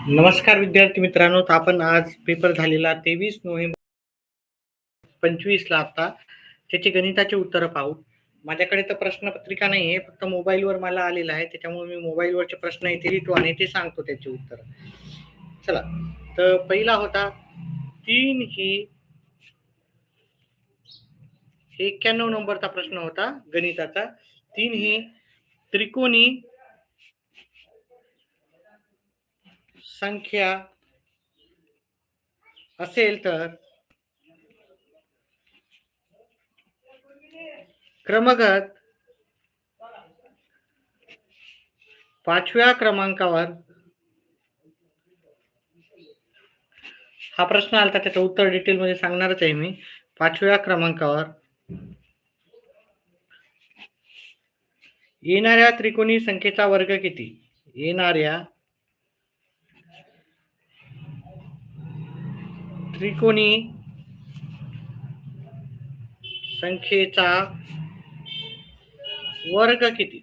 नमस्कार विद्यार्थी मित्रांनो, तर आपण आज पेपर झालेला 23 नोव्हेंबर 25 ला आता त्याची गणिताची उत्तरं पाहू. माझ्याकडे तर प्रश्नपत्रिका नाही आहे, फक्त मोबाईलवर मला आलेलं आहे. त्याच्यामुळे मी मोबाईलवरचे प्रश्न इथे लिहितो आणि ते सांगतो त्याची उत्तरं. चला, तर पहिला होता 3 ही 91 नंबरचा प्रश्न होता गणिताचा. 3 ही त्रिकोणी संख्या असेल तर क्रमगत 5व्या क्रमांकावर हा प्रश्न आलता, त्याचं उत्तर डिटेलमध्ये सांगणारच आहे मी. 5व्या क्रमांकावर येणाऱ्या त्रिकोणी संख्येचा वर्ग किती? येणाऱ्या त्रिकोणी संख्येचा वर्ग किती,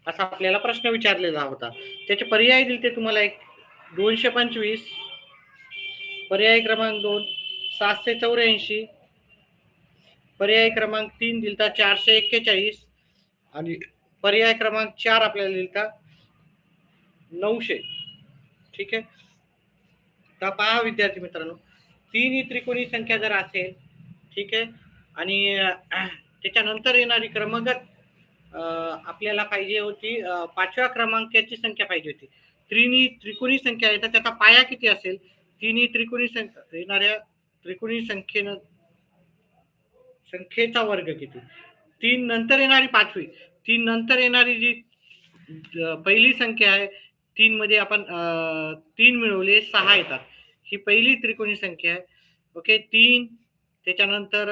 असा आपल्याला प्रश्न विचारलेला होता. त्याचे पर्याय दिले तुम्हाला. एक 225, पर्याय क्रमांक 2 784, पर्याय क्रमांक 3 दिलता 441 आणि पर्याय क्रमांक 4 आपल्याला दिलता 900. ठीक आहे. तर पहा विद्यार्थी मित्रांनो, 3 ही त्रिकोणी संख्या जर असेल, ठीक आहे, आणि त्याच्यानंतर येणारी क्रमगत आपल्याला पाहिजे होती 5व्या क्रमांकाची संख्या पाहिजे होती. त्रिकोणी संख्या आहे तर त्याचा पाया किती असेल? 3 ही त्रिकोणी संख्या येणाऱ्या त्रिकोणी संख्येचा वर्ग किती? 3 नंतर येणारी 5वी, 3 नंतर येणारी जी पहिली संख्या आहे, 3 मध्ये आपण 3 मिळवले 6 येतात. ही पहिली त्रिकोणी संख्या आहे. ओके, 3 त्याच्यानंतर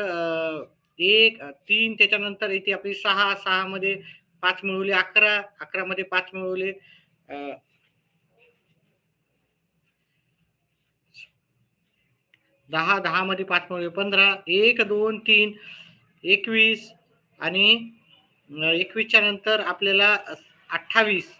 1 3 त्याच्यानंतर येते आपली 6, 6 मध्ये 5 मिळवले 11, 11 मध्ये 5 मिळवले 10, 10 मध्ये 5 मिळवले 15, 1 2 3 21 आणि 21च्या नंतर आपल्याला 28.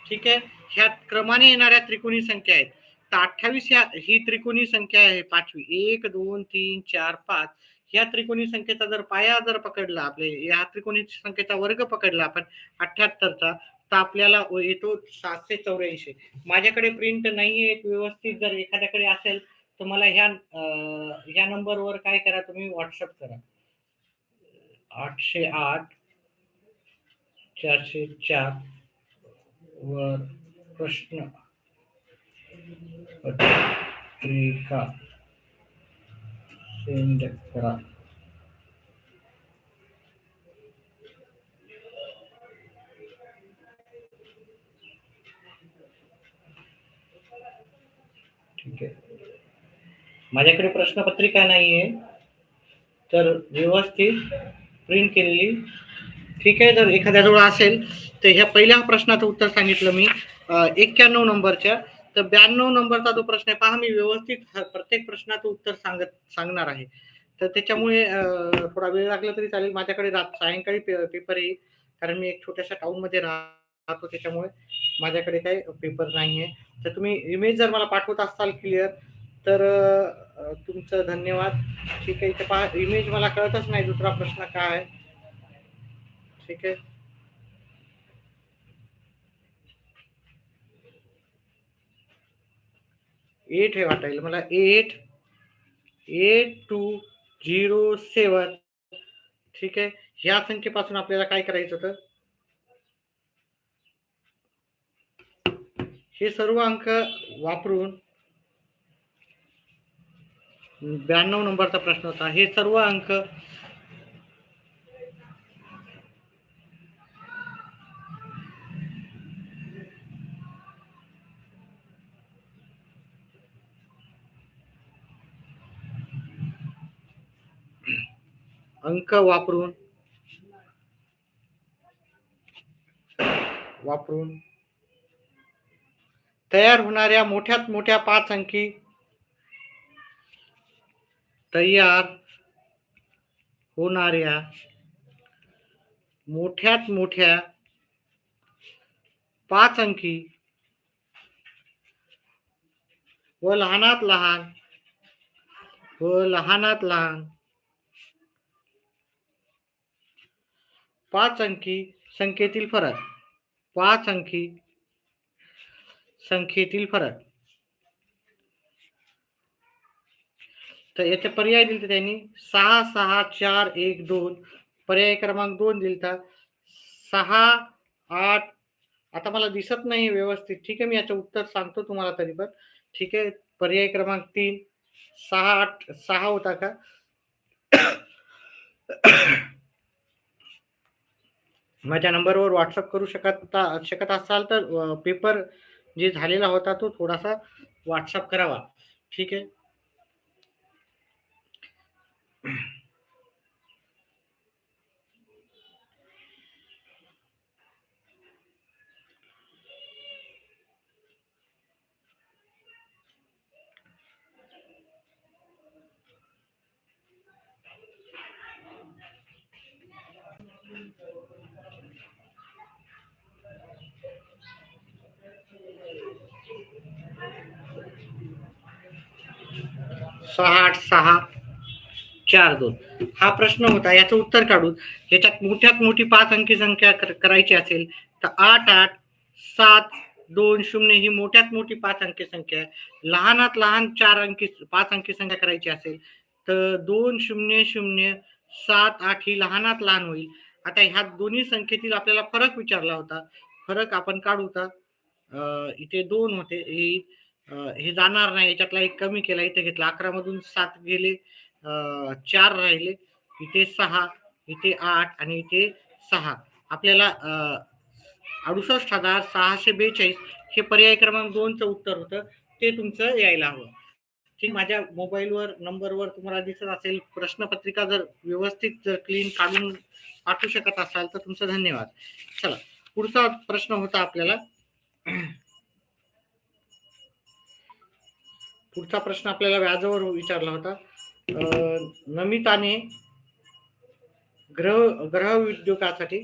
ठीक आहे. ह्या क्रमाने येणाऱ्या त्रिकोणी संख्या आहेत. तर 28 ही त्रिकोणी संख्या आहे 5वी. 1 2 3 4 5 ह्या त्रिकोणी संख्येचा जर पाया जर पकडला, आपले या त्रिकोणी संख्येचा वर्ग पकडला आपण 78चा, तर आपल्याला येतो 784. माझ्याकडे प्रिंट नाहीये व्यवस्थित. जर एखाद्याकडे असेल तर मला ह्या नंबरवर काय करा, तुम्ही व्हॉट्सअप करा. 808 404 वर प्रश्न पत्रिका सेंड करा. ठीक आहे. माझ्याकडे प्रश्नपत्रिका नाहीये, तर व्यवस्थित प्रिंट केलेली. ठीक आहे. जर एखाद्याजवळ असेल तर ह्या पहिल्या प्रश्नाचं उत्तर सांगितलं मी 91 नंबरच्या. तर 92 नंबरचा जो प्रश्न आहे पहा, मी व्यवस्थित प्रत्येक प्रश्नाचं उत्तर सांगणार आहे. तर त्याच्यामुळे थोडा वेळ लागला तरी चालेल. माझ्याकडे सायंकाळी पेपर येईल, कारण मी एक छोट्याशा टाऊनमध्ये राहतो, त्याच्यामुळे माझ्याकडे काही पेपर नाही आहे. तर तुम्ही इमेज जर मला पाठवत असाल क्लिअर, तर तुमचं धन्यवाद. ठीक आहे. इथे पहा, इमेज मला कळतच नाही दुसरा प्रश्न काय आहे. ठीक आहे. एट हे वाटायला मला. 8207. ठीक आहे. ह्या संख्येपासून आपल्याला काय करायचं होतं, हे सर्व अंक वापरून 92 नंबरचा प्रश्न होता. हे सर्व अंक वापरून तयार होणाऱ्या मोठ्यात मोठ्या 5 अंकी तयार होणाऱ्या मोठ्यात मोठ्या 5 अंकी व लहानात लहान पाच अंकी संख्येतील फरक. 5 अंकी संख्येतील फरक. तर याचे पर्याय दिले त्यांनी 6 6 4 1 2. पर्याय क्रमांक 2 दिलता 6 8. आता मला दिसत नाही व्यवस्थित. ठीक आहे, मी याचं उत्तर सांगतो तुम्हाला तरी पण. ठीक आहे, पर्याय क्रमांक 3 6 8 6 होता का? माझ्या नंबरवर व्हॉट्सअप करू शकत असाल तर पेपर जे झालेला होता तो थोडासा व्हॉट्सअप करावा. ठीक आहे. 6 8 6 4 2 हा प्रश्न होता. याचं उत्तर काढून याच्यात मोठ्यात मोठी 5 अंकी संख्या करायची असेल तर 8 8 7 2 0 ही मोठ्यात मोठी 5 अंकी संख्या आहे. लहानात लहान 5 अंकी संख्या करायची असेल तर 2 0 0 7 8 ही लहानात लहान होईल. आता ह्या दोन्ही संख्येतील आपल्याला फरक विचारला होता. फरक आपण काढू का? इथे 2 होते, हे जाणार नाही, याच्यातला एक कमी केला, इथे घेतला. 11 मधून 7 गेले, 4 राहिले, इथे 6, इथे 8 आणि इथे 6. आपल्याला 68,642 हे पर्याय क्रमांक 2चं उत्तर होतं. ते तुमचं यायला हवं. ठीक, माझ्या मोबाईलवर नंबरवर तुम्हाला दिसत असेल. प्रश्नपत्रिका जर व्यवस्थित जर क्लीन काढून पाठवू शकत असाल तर तुमचं धन्यवाद. चला, पुढचा प्रश्न होता आपल्याला. पुढचा प्रश्न आपल्याला व्याजावर विचारला होता. नमिताने ग्रह उद्योगासाठी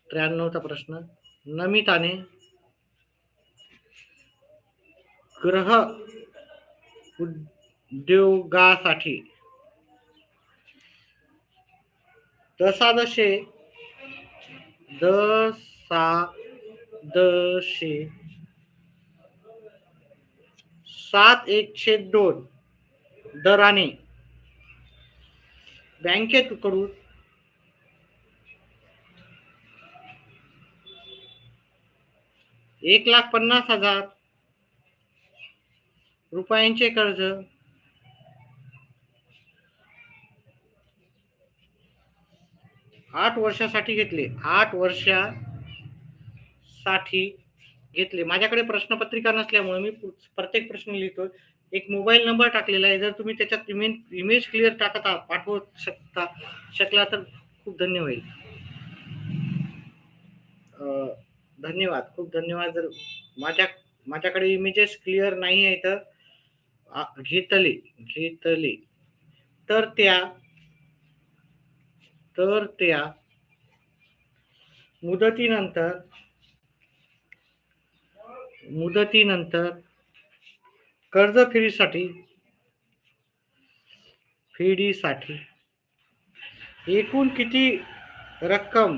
93चा प्रश्न. नमिताने ग्रह उद्योगासाठी दशादशे 7/1/2 दराने बँकेकडून 1,50,000 रुपयांचे कर्ज 8 वर्षासाठी घेतले. 8 वर्षासाठी घेतले. माझ्याकडे प्रश्नपत्रिका नसल्यामुळे मी प्रत्येक प्रश्न लिहितोय. एक मोबाईल नंबर टाकलेला आहे. जर तुम्ही त्याच्यात इमेज क्लिअर पाठवू शकला तर खूप धन्य होईल. धन्यवाद, खूप धन्यवाद. जर माझ्याकडे इमेजेस क्लिअर नाही आहे तर घेतले तर त्या मुदतीनंतर कर्ज फेडीसाठी एकूण किती रक्कम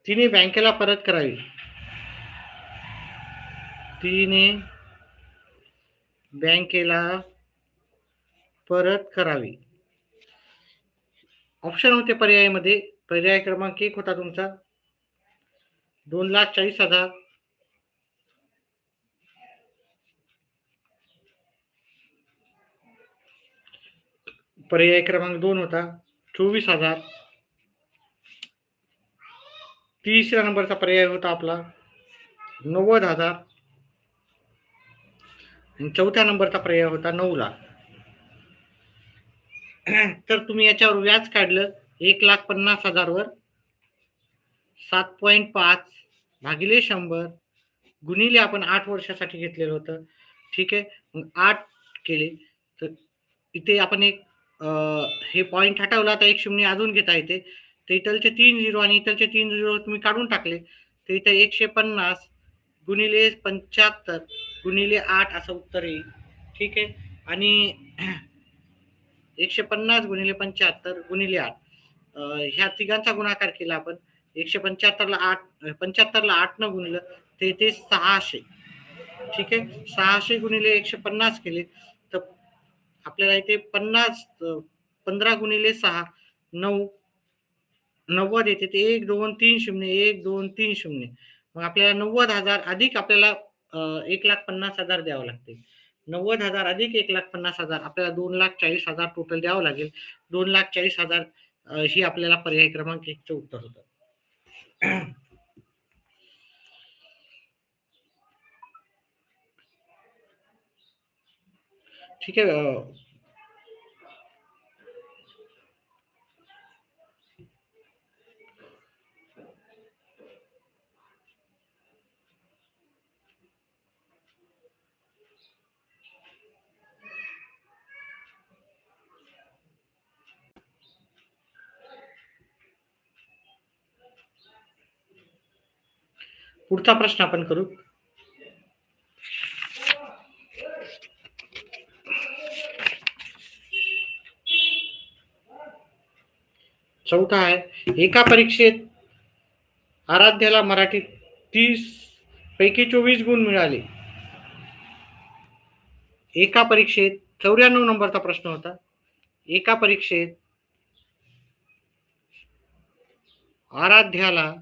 तिने बँकेला परत करावी. ऑप्शन होते पर्यायामध्ये. पर्याय क्रमांक 1 होता तुमचा 2,40,000. पर्याय क्रमांक 2 होता 24,000. तिसऱ्या नंबरचा पर्याय होता आपला 90,000 आणि चौथ्या नंबरचा पर्याय होता 9,00,000. तर तुम्ही याच्यावर व्याज काढलं 1,50,000 वर 7.5 भागिले 100 गुणिले आपण 8 वर्षासाठी घेतलेलं होतं. ठीक आहे, मग 8 केले तर इथे आपण एक हे पॉईंट हटवला तर 1 शून्य अजून घेता येते. तर इथलचे 3 झिरो आणि इथलचे 3 झिरो तुम्ही काढून टाकले तर इथे 150 गुणिले 75 गुणिले 8 असं उत्तर येईल. ठीक आहे. आणि 150 गुणिले 75 गुणिले 8 ह्या तिघांचा गुणाकार केला आपण. 175 ला 8 75 ला 8 न गुणलं तर ते 600. ठीक आहे. 600 गुणिले 150 केले तर आपल्याला इथे 15 गुणिले 6 9 90 येते. ते 1 2 3 0 1 2 3 0. मग आपल्याला 90,000 अधिक आपल्याला 1,50,000 द्यावं लागते. 90,000 अधिक 1,50,000 आपल्याला 2,40,000 टोटल द्यावं लागेल. 2,40,000 ही आपल्याला पर्याय क्रमांक 1 चं उत्तर होतं. ठीक आहे. पुढचा प्रश्न आपण करू. चौथा आहे, एका परीक्षेत आराध्याला मराठीत 30 पैकी 24 गुण मिळाले. एका परीक्षेत 94 नंबरचा प्रश्न होता. एका परीक्षेत आराध्याला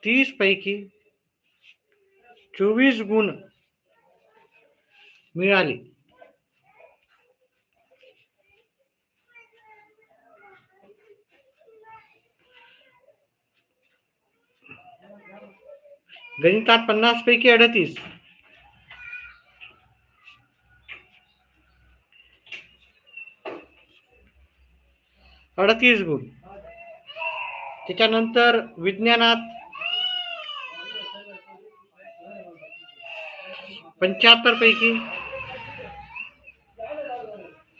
30 पैकी 24 गुण मिळाले. गणितात 50 पैकी 38 38 गुण. त्याच्यानंतर विज्ञानात 75 पैकी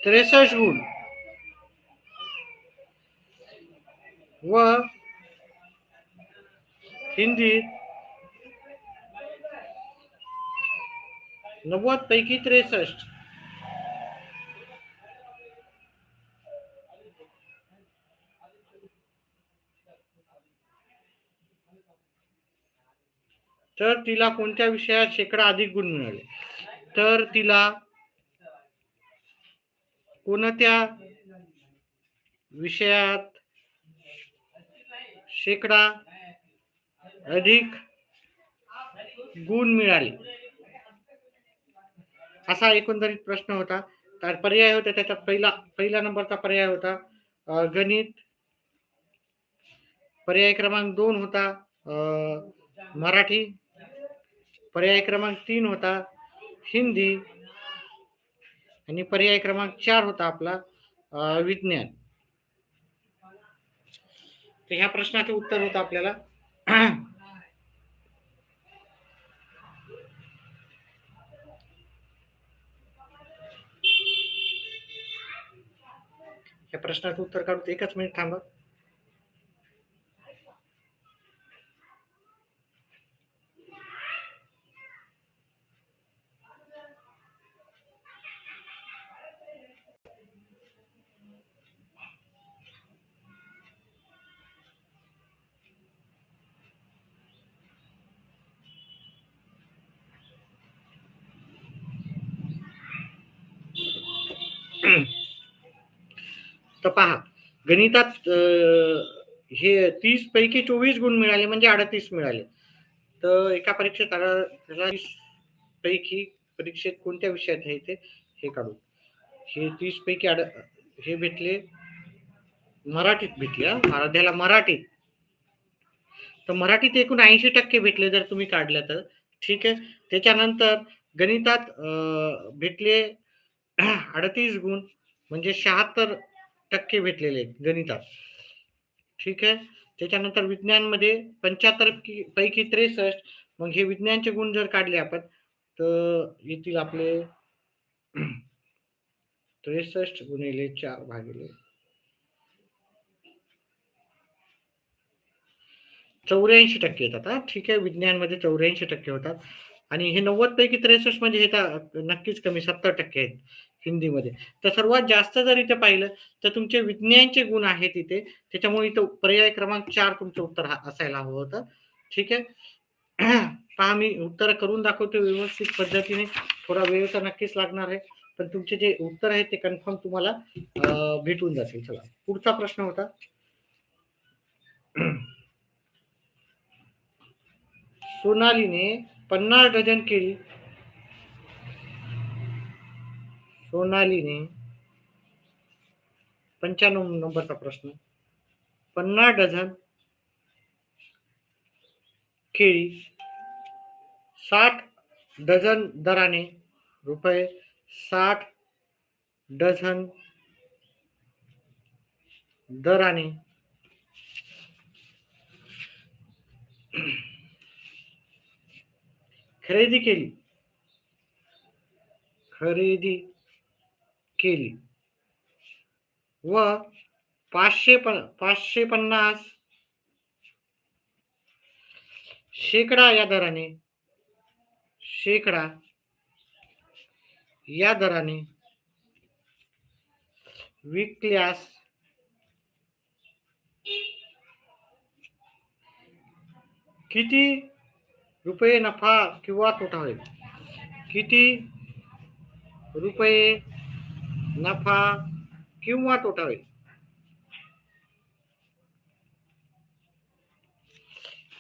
63 गुण व हिंदीत 90 पैकी 63. तर तिला कोणत्या विषयात शेकडा अधिक गुण मिळाले? तर तिला कोणत्या विषयात शेकडा अधिक गुण मिळाले असा एकंदरीत प्रश्न होता. तर पर्याय होते त्याच्यात पहिला नंबरचा पर्याय होता गणित. पर्याय क्रमांक 2 होता मराठी. पर्याय क्रमांक 3 होता हिंदी आणि पर्याय क्रमांक 4 होता आपला विज्ञान. तर ह्या प्रश्नाचं उत्तर होतं आपल्याला या प्रश्नाचं उत्तर काढू. एकच मिनिट थांबा. तर पहा, गणितात हे 30 पैकी 24 गुण मिळाले म्हणजे 38 मिळाले. तर एका परीक्षेत 30 पैकी परीक्षेत कोणत्या विषयात आहे ते हे काढू. हे 30 पैकी हे भेटले मराठीत भेटले. आराध्याला मराठीत. तर मराठीत एकूण 80% भेटले जर तुम्ही काढलं तर. ठीक आहे. त्याच्यानंतर गणितात भेटले 38 गुण म्हणजे 76% भेटलेले गणितात. ठीक आहे. त्याच्यानंतर विज्ञानमध्ये 75 पैकी 63. मग हे विज्ञानचे गुण जर काढले आपण तर येतील आपले 63 गुणिले 4 भागिले 84% येतात. ठीक आहे. विज्ञानमध्ये 84% होतात आणि हे 90 पैकी 63 म्हणजे हे तर नक्कीच कमी 70% आहेत हिंदीमध्ये. तर सर्वात जास्त जर इथे पाहिलं तर तुमचे विज्ञानचे गुण आहेत इथे. त्याच्यामुळे इथं पर्याय क्रमांक 4 तुमचं उत्तर असायला हवं होतं. ठीक आहे. पहा मी उत्तर करून दाखवतो व्यवस्थित पद्धतीने. थोडा वेळ तर नक्कीच लागणार आहे. पण तुमचे जे उत्तर आहे ते कन्फर्म तुम्हाला भेटून जातील. चला पुढचा प्रश्न होता. सोनालीने 50 डझन केळी सोनालीने 95 नंबरचा प्रश्न 50 डझन केळी 60 डझन दराने रुपये 60 डझन दराने खरेदी केली व 550 शेकडा या दराने विकल्यास किती रुपये नफा किंवा तोटा होईल? किती रुपये नफा किंवा तोटा होईल?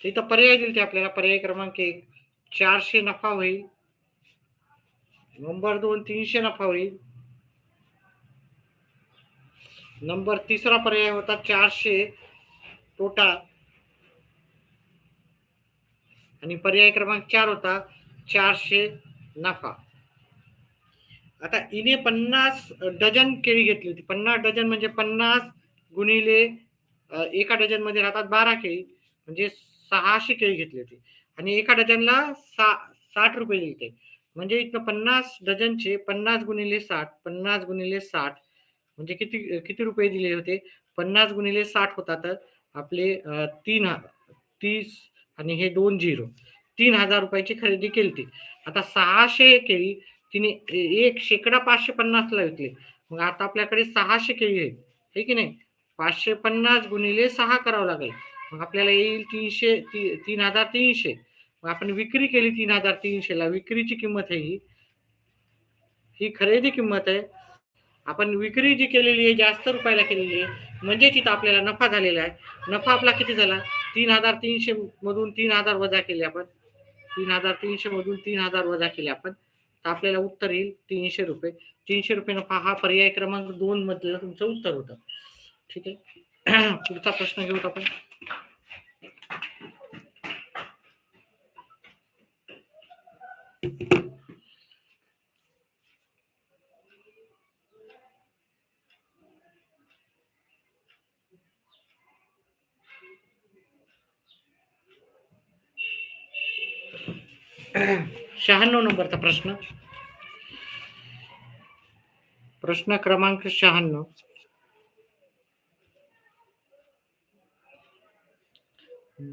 इथं पर्याय दिले आपल्याला. पर्याय क्रमांक 1 400 नफा होईल. नंबर 2 300 नफा होईल. नंबर तिसरा पर्याय होता 400 तोटा आणि पर्याय क्रमांक 4 होता 400 नफा. आता हिने 50 डझन केळी घेतली होती. 50 डझन म्हणजे 50 गुणिले एका डझन मध्ये राहतात 12 केळी म्हणजे 600 केळी घेतली होती आणि एका डझनला 60 रुपये लिहिते. म्हणजे इथं 50 डझनचे 50 गुणिले 60 म्हणजे किती किती रुपये दिले होते? 50 गुणिले 60 होतात तर आपले 30 आणि हे 2 झिरो 3000 रुपयाची खरेदी केली होती. आता 600 केळी तिने एक शेकडा 550 ला विकले. मग आता आपल्याकडे 600 केळी आहेत हे की नाही. 550 गुणिले 6 करावं लागेल. मग आपल्याला येईल 3300. मग आपण विक्री केली 3300 ला. विक्रीची किंमत आहे ही खरेदी किंमत आहे. आपण विक्री जी केलेली आहे जास्त रुपयाला केलेली आहे म्हणजे तिथं आपल्याला नफा झालेला आहे. नफा आपला किती झाला? 3300 मधून 3000 वजा केले आपण. 3300 मधून 3000 वजा केले आपण तर आपल्याला उत्तर येईल 300 रुपये. 300 रुपये नफा हा पर्याय क्रमांक 2 मधलं तुमचं उत्तर होतं. ठीक आहे. पुढचा प्रश्न घेऊत आपण. शहाण्णव नंबरचा प्रश्न क्रमांक 96.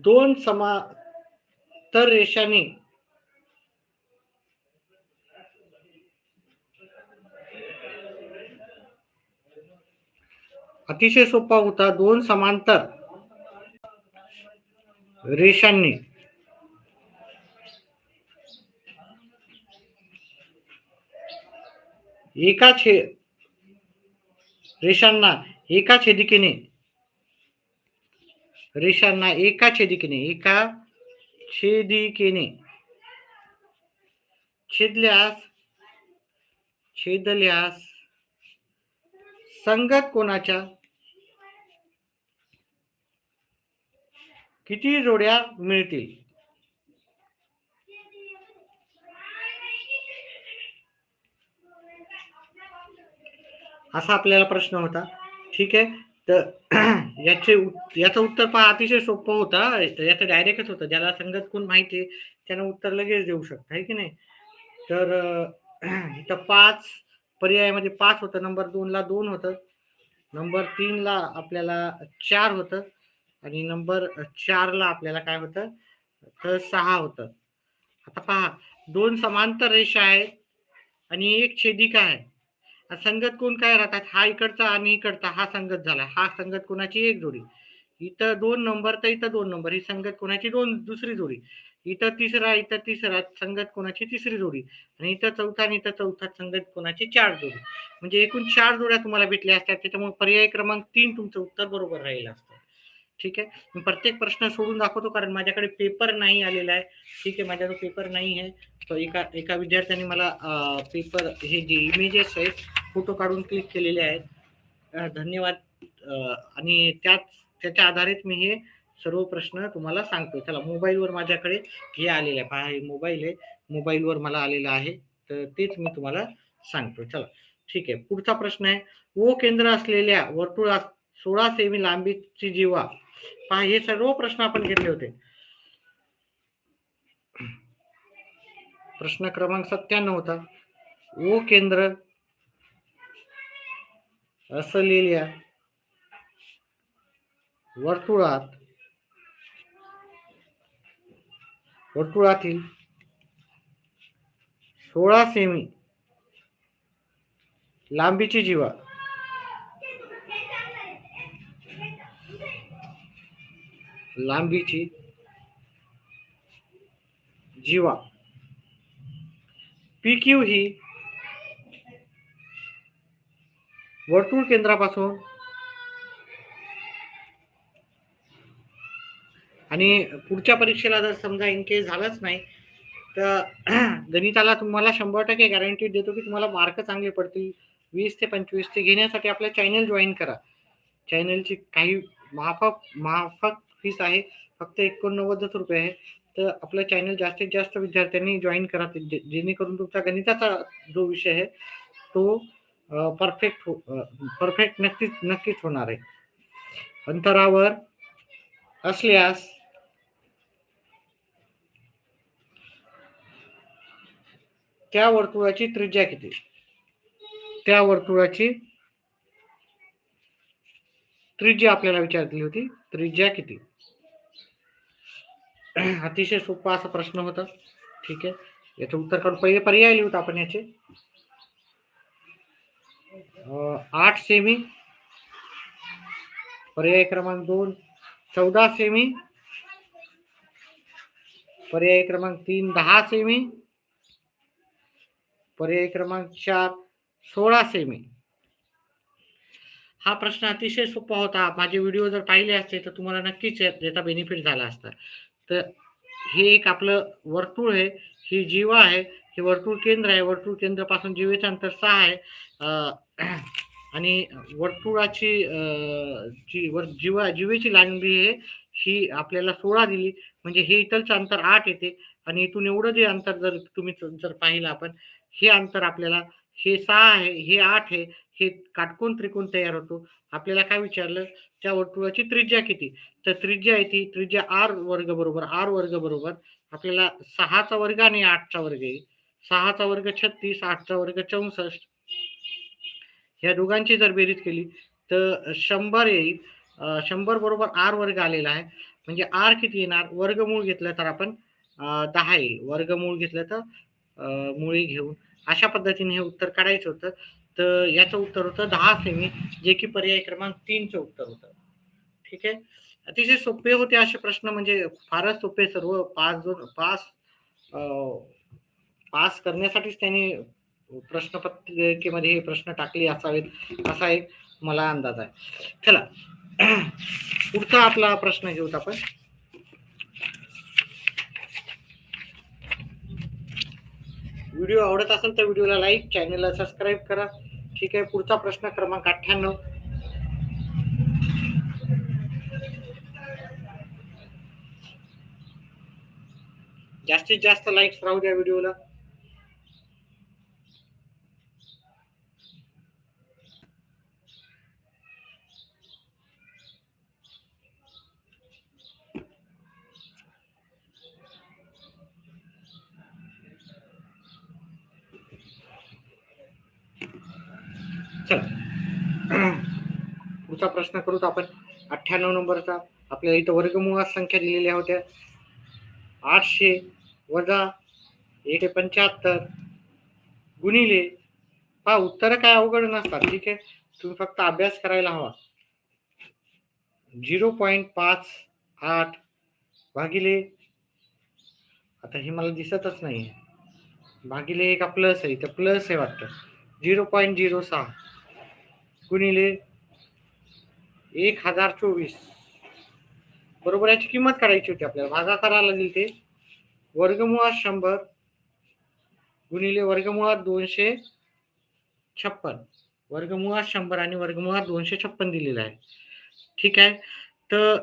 दोन समांतर रेषांनी अतिशय सोपा होता. दोन समांतर रेषांनी रेषांना एका छेदिकेने छेदल्यास संगत कोणाच्या किती जोड्या मिळतील? असा आपल्याला प्रश्न होता. ठीक आहे. तर याचं उत्तर पहा अतिशय सोपं होता. याचं डायरेक्टच होतं. ज्याला संगत कोण माहिती आहे त्यानं उत्तर लगेच देऊ शकता आहे की नाही. तर इथं 5 पर्यायामध्ये 5 होतं. नंबर 2 ला 2 होतं. नंबर 3 ला आपल्याला 4 होतं आणि नंबर 4 ला आपल्याला काय होतं, तर 6 होतं. आता पहा, 2 समांतर रेषा आहेत आणि एक छेदिका आहे. संगत कोण काय राहतात, हा इकडचा आणि इकडचा हा संगत झाला. हा संगत कोणाची एक जोडी. इथं 2 नंबर तर इथं 2 नंबर, ही संगत कोणाची दुसरी जोडी. इथं तिसरा संगत कोणाची तिसरी जोडी आणि इथं चौथा आणि इथं चौथा संगत कोणाची 4 जोडी. म्हणजे एकूण 4 जोड्या तुम्हाला भेटल्या असतात. त्याच्यामुळे पर्याय क्रमांक 3 तुमचं उत्तर बरोबर राहिलं असतं. ठीक आहे. मी प्रत्येक प्रश्न सोडून दाखवतो कारण माझ्याकडे पेपर नाही आलेला आहे. ठीक आहे, माझ्याकडे पेपर नाही आहे. तर एका एका विद्यार्थ्याने मला पेपर हे जे इमेजेस आहेत फोटो काढून क्लिक केलेले आहेत. धन्यवाद. आणि त्याच्या आधारित मी हे सर्व प्रश्न तुम्हाला सांगतो. चला, मोबाईलवर माझ्याकडे हे आलेलं आहे. पहा, हे मोबाईल आहे. मोबाईलवर मला आलेलं आहे. तर तेच मी तुम्हाला सांगतो. चला, ठीक आहे. पुढचा प्रश्न आहे, ओ केंद्र असलेल्या वर्तुळात 16 सेमी लांबीची जीवा. पहा, हे सर्व प्रश्न आपण घेतले होते. प्रश्न क्रमांक 97 होता. ओ केंद्र असलेल्या वर्तुळातील 16 सेमी लांबीची जीवा. लांबीची जीवा PQ ही वर्तुळ केंद्रापासून आणि पुढच्या परीक्षेला जर समजा इन केस झालंच नाही तर गणिताला तुम्हाला 100% गॅरंटी देतो की तुम्हाला मार्क चांगले पडतील. 20 ते 25 ते घेण्यासाठी आपलं चॅनल जॉईन करा. चॅनलची काही माफक फीस आहे, फक्त 89 रुपये आहे. तर आपलं चॅनल जास्तीत जास्त विद्यार्थ्यांनी जॉईन करा, जेणेकरून तुमचा गणिताचा जो विषय आहे तो परफेक्ट नक्कीच होणार आहे. अंतरावर असल्यास त्या वर्तुळाची त्रिज्या किती? त्या वर्तुळाची त्रिज्या आपल्याला विचारली होती. त्रिज्या किती? अतिशय सोपा असा प्रश्न होता. ठीक आहे, याचं उत्तर काढून पहिले पर्याय लिहूत आपण याचे. 8 सेमी. पर्याय क्रमांक 2 14 सेमी. पर्याय क्रमांक 3 10 सेमी. पर्याय क्रमांक 4 16 सेमी. हा प्रश्न अतिशय सोपा होता. माझे व्हिडिओ जर पाहिले असते तर तुम्हाला नक्कीच याचा बेनिफिट झाला असता. तर हे एक आपलं वर्तुळ आहे, ही जीवा आहे, हे वर्तुळ केंद्र आहे. वर्तुळ केंद्रापासून जीवेचं अंतर 6 आहे. आणि वर्तुळाची जीवेची लांबी आहे ही आपल्याला 16 दिली, म्हणजे हे इथलचं अंतर 8 येते आणि इथून एवढं जे अंतर जर तुम्ही जर पाहिलं आपण, हे अंतर आपल्याला हे 6 आहे, हे 8 आहे, हे काटकोन त्रिकोण तयार होतो. आपल्याला काय विचारलं, त्या वर्तुळाची त्रिज्या किती? तर त्रिज्या आहे ती त्रिज्या r वर्ग बरोबर आपल्याला 6 चा वर्ग आणि 8 चा वर्ग आहे. 6 चा वर्ग 36, 8 चा वर्ग 64. ह्या दोघांची जर बेरीज केली तर 100 येईल. 100 बरोबर r वर्ग आलेला आहे. म्हणजे r किती येणार? वर्गमूळ घेतलं तर आपण 10 येईल. वर्गमूळ घेतलं तर मुळी घेऊन अशा पद्धतीने हे उत्तर काढायचं होतं. तर याचं उत्तर होतं 10 सेमी, जे की पर्याय क्रमांक 3 चं उत्तर होतं. ठीक आहे. अतिशय सोपे होते असे प्रश्न, म्हणजे फारच सोपे. सर्व पास करण्यासाठीच त्यांनी प्रश्नपत्रिकेमध्ये हे प्रश्न टाकले असावेत असा एक मला अंदाज आहे. चला, पुढचा आपला प्रश्न घेऊत आपण. व्हिडिओ आवडत असेल तर व्हिडिओला लाईक, चॅनलला सबस्क्राईब करा. ठीक आहे. पुढचा प्रश्न क्रमांक 98. जास्तीत जास्त लाईक्स राहू द्या व्हिडिओला. चला, पुढचा प्रश्न करूत आपण 98 नंबरचा. आपल्याला इथं वर्गमुळात संख्या दिलेल्या होत्या 800 वजा 175 गुणिले, पहा उत्तर काय अवघड नसतात. ठीक आहे, तुम्ही फक्त अभ्यास करायला हवा. 0.58 भागिले, आता हे मला दिसतच नाही, भागिले का प्लस आहे, तर प्लस आहे वाटतं, 0.06 गुणिले 1024 बरोबर. याची किंमत काढायची होती आपल्याला, भागाकाराला दिली ते वर्गमुळात 100 गुणिले वर्गमुळात 256, वर्गमुळात 100 आणि वर्गमुळात 256 दिलेलं आहे. ठीक आहे, तर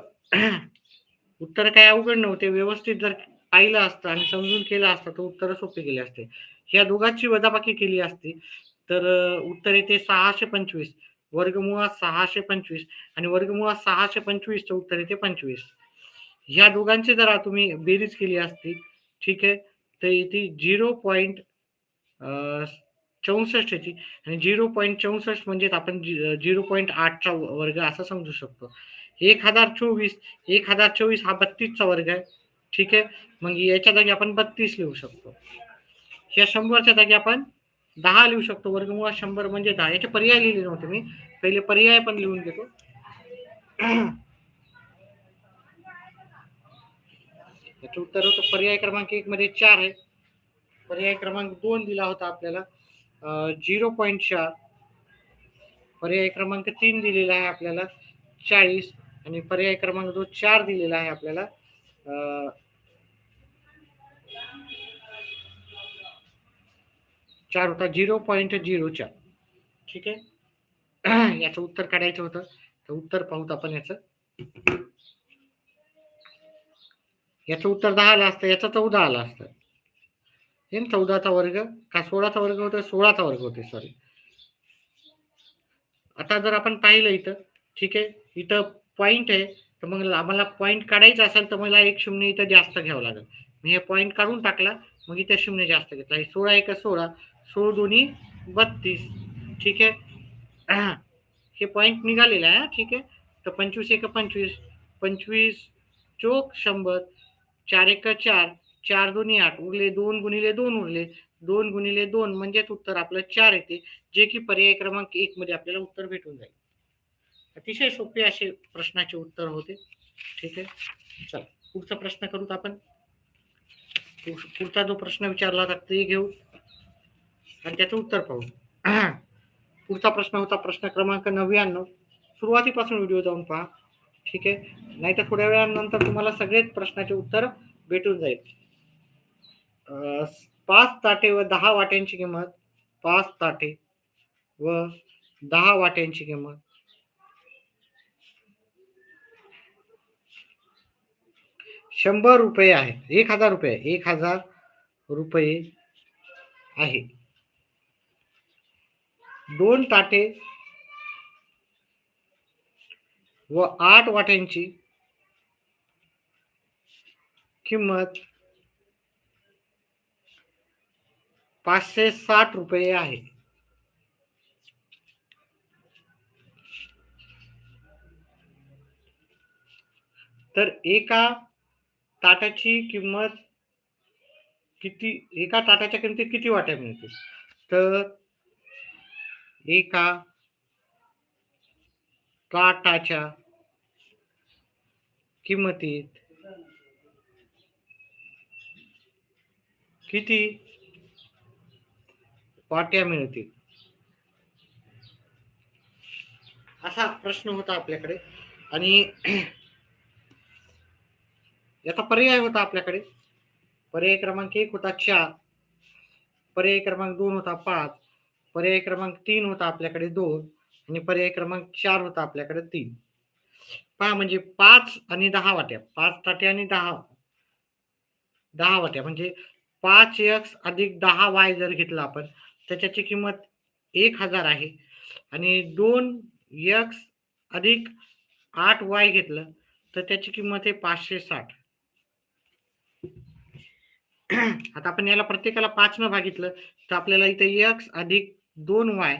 उत्तर काय अवघड नव्हते. व्यवस्थित जर पाहिलं असतं आणि समजून केलं असतं तर उत्तर सोपे गेले असते. ह्या दोघांची वजाबाकी केली असती तर उत्तर येते 625. वर्गमुळात 625 आणि वर्गमुळात 625चं उत्तर येते 25. ह्या दोघांची जरा तुम्ही बेरीज केली असती, ठीक आहे, तर इथे 0.64 येते आणि 0.64 म्हणजे आपण 0.8चा वर्ग असं समजू शकतो. 1024 हा 32चा वर्ग आहे. ठीक आहे, मग याच्या जागी आपण 32 लिहू शकतो. ह्या 100च्या जागी आपण 10 लिहू शकतो. वर्गमुळात 100 म्हणजे 10. याचे पर्याय लिहिले नव्हते मी, पहिले पर्याय पण लिहून घेतो. याचं उत्तर होतं पर्याय क्रमांक 1 मध्ये 4 आहे. पर्याय क्रमांक 2 दिला होता आपल्याला 0.4. पर्याय क्रमांक 3 दिलेला आहे आपल्याला 40 आणि पर्याय क्रमांक 2 4 दिलेला आहे आपल्याला 4 होता 0.04. ठीक आहे, याचं उत्तर काढायचं होतं, तर उत्तर पाहूत आपण. याचं उत्तर 10 आलं असतं, याचं 14 आलं असतं. हे 14चा वर्ग का 16चा वर्ग होतो, 16चा वर्ग होते, सॉरी. आता जर आपण पाहिलं इथं, ठीक आहे, इथं पॉईंट आहे, तर मग आम्हाला पॉईंट काढायचा असेल तर मला एक शून्य इथं जास्त घ्यावं लागेल. मी हे पॉईंट काढून टाकला, मग इथे शून्य जास्त घेतला. 16 एक 16, 16 दोन्ही 32. ठीक आहे, हे पॉईंट निघालेलं आहे. ठीक आहे, तर 25 एक 25, 25 चोक 100, 4 एक 4, 4 दोन्ही 8 उरले 2 गुणिले 2 उरले 2 गुणिले 2 म्हणजेच उत्तर आपलं 4 येते, जे की पर्याय क्रमांक 1 मध्ये आपल्याला उत्तर भेटून जाईल. अतिशय सोपे असे प्रश्नाचे उत्तर होते. ठीक आहे, चल पुढचा प्रश्न करूत आपण. पुढचा जो प्रश्न विचारला होता ते घेऊ आणि त्याचं उत्तर पाहू. पुढचा प्रश्न होता प्रश्न क्रमांक 99. सुरुवातीपासून व्हिडिओ जाऊन पहा. ठीक आहे, नाही तर थोड्या वेळानंतर तुम्हाला सगळेच प्रश्नाचे उत्तर भेटून जाईल. 5 ताटे व 10 वाट्यांची किंमत, 5 ताटे व 10 वाट्यांची किंमत 100 रुपये आहे. 1000 रुपये, 1000 रुपये आहे. 2 ताटे व 8 वाट्यांची किंमत 560 रुपये आहे. तर एका ताटाची किंमत किती, एका ताटाच्या किमतीत किती वाट्या मिळतील? तर एका ताटाच्या किंमतीत किती वाट्या मिळतील, असा प्रश्न होता आपल्याकडे. आणि याचा पर्याय होता आपल्याकडे. पर्याय क्रमांक 1 होता 4, पर्याय क्रमांक 2 होता 5, पर्याय क्रमांक 3 होता आपल्याकडे 2 आणि पर्याय क्रमांक 4 होता आपल्याकडे 3. पहा, म्हणजे 5 आणि 10 वाट्या, 5 ताटे आणि 10 वाट्या म्हणजे 5x अधिक 10y जर घेतलं आपण तर त्याची किंमत 1000 आहे. आणि 2x अधिक 8y घेतलं तर त्याची किंमत आहे 560. आता आपण याला प्रत्येकाला 5 न भागितलं तर आपल्याला इथे x अधिक 2y,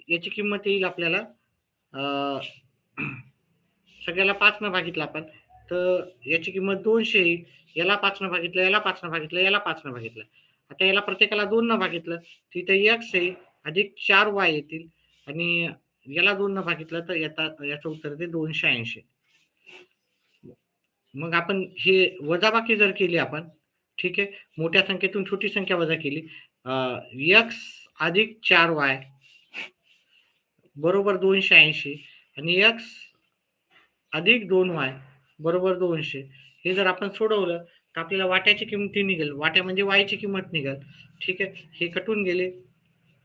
याची किंमत येईल आपल्याला सगळ्याला 5 न भागितलं आपण, तर याची किंमत 200 येईल. याला 5 न भागितलं, याला 5 न भागितलं, याला 5 न भागितलं. आता याला प्रत्येकाला 2 न भागितलं, तिथे x येईल अधिक 4y येतील आणि याला 2 न भागितलं तर याचं उत्तर येते 280. मग आपण हे वजाबाकी जर केली आपण, ठीक आहे, मोठ्या संख्येतून छोटी संख्या वजा केली, x अधिक 4y बरोबर 280 आणि x अधिक 2y बरोबर 200. हे जर आपण सोडवलं तर आपल्याला वाट्याची किंमत निघेल. वाट्या म्हणजे y ची किंमत निघेल. ठीक आहे. हे कटून गेले.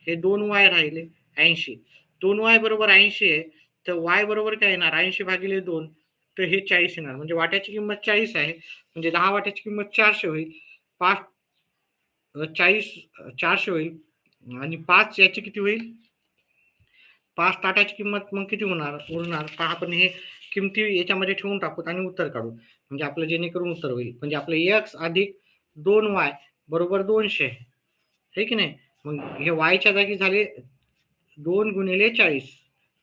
हे 2y राहिले 80. 2y बरोबर 80 आहे. तर y बरोबर काय येणार? 80 भागिले 2 तर हे 40 येणार. म्हणजे वाट्याची किंमत 40 आहे. म्हणजे 10 वाट्याची किंमत 400 होईल. 5 40 400 होईल आणि 5 याची किती होईल? 5 ताटाची किंमत मग किती होणार? उरणार. पहा आपण हे किमती याच्यामध्ये ठेवून टाकू आणि उत्तर काढू. म्हणजे आपलं जेणेकरून उत्तर होईल. म्हणजे आपलं x अधिक 2y बरोबर 200 आहे की नाही? मग हे y च्या जागी झाले 2 गुणिले 40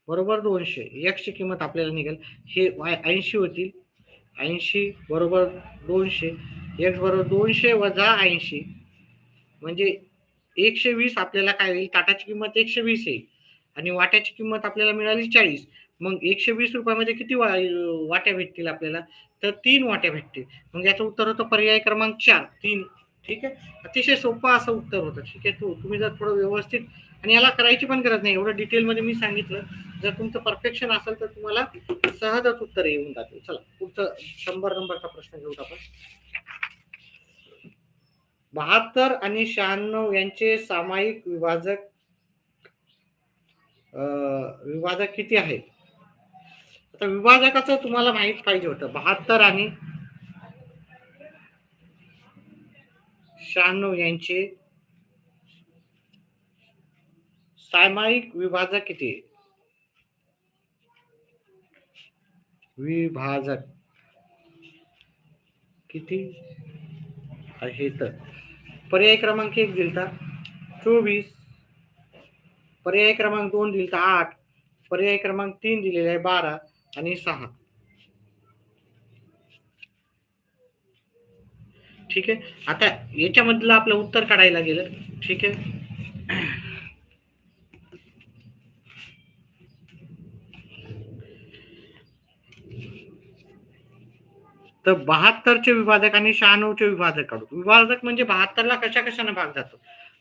बरोबर 200. x ची किंमत आपल्याला निघेल. हे y 80 होतील. 80 बरोबर 200. x बरोबर 200 वजा 80 म्हणजे 120 आपल्याला काय होईल? ताटाची किंमत 120 येईल आणि वाट्याची किंमत आपल्याला मिळाली 40. मग 120 रुपयामध्ये किती वाट्या भेटतील आपल्याला? तर 3 वाट्या भेटतील. मग याचं उत्तर होतं पर्याय क्रमांक 4, 3. ठीक आहे. अतिशय सोपं असं उत्तर होतं. ठीक आहे. तुम्ही जर थोडं व्यवस्थित आणि याला करायची पण गरज नाही. एवढं डिटेलमध्ये मी सांगितलं. जर तुमचं परफेक्शन असेल तर तुम्हाला सहजच उत्तर येऊन जातील. चला पुढचं 100 नंबरचा प्रश्न घेऊ आपण. 72 आणि 96 यांचे सामायिक विभाजक किती आहे? आता विभाजकाचं तुम्हाला माहित पाहिजे होतं. 72 आणि 96 यांचे सामायिक विभाजक किती आहे? विभाजक किती आहे? तर पर्याय क्रमांक 1 दिलता 24, पर्याय क्रमांक 2 दिलता 8, पर्याय क्रमांक 3 दिलेला आहे 12 आणि 6. ठीक आहे. आता याच्यामधलं आपलं उत्तर काढायला गेलं. ठीक आहे. तर 72चे विभाजक आणि 96चे विभाजक काढू. विभाजक म्हणजे 72ला कशा कशाने भाग जातो?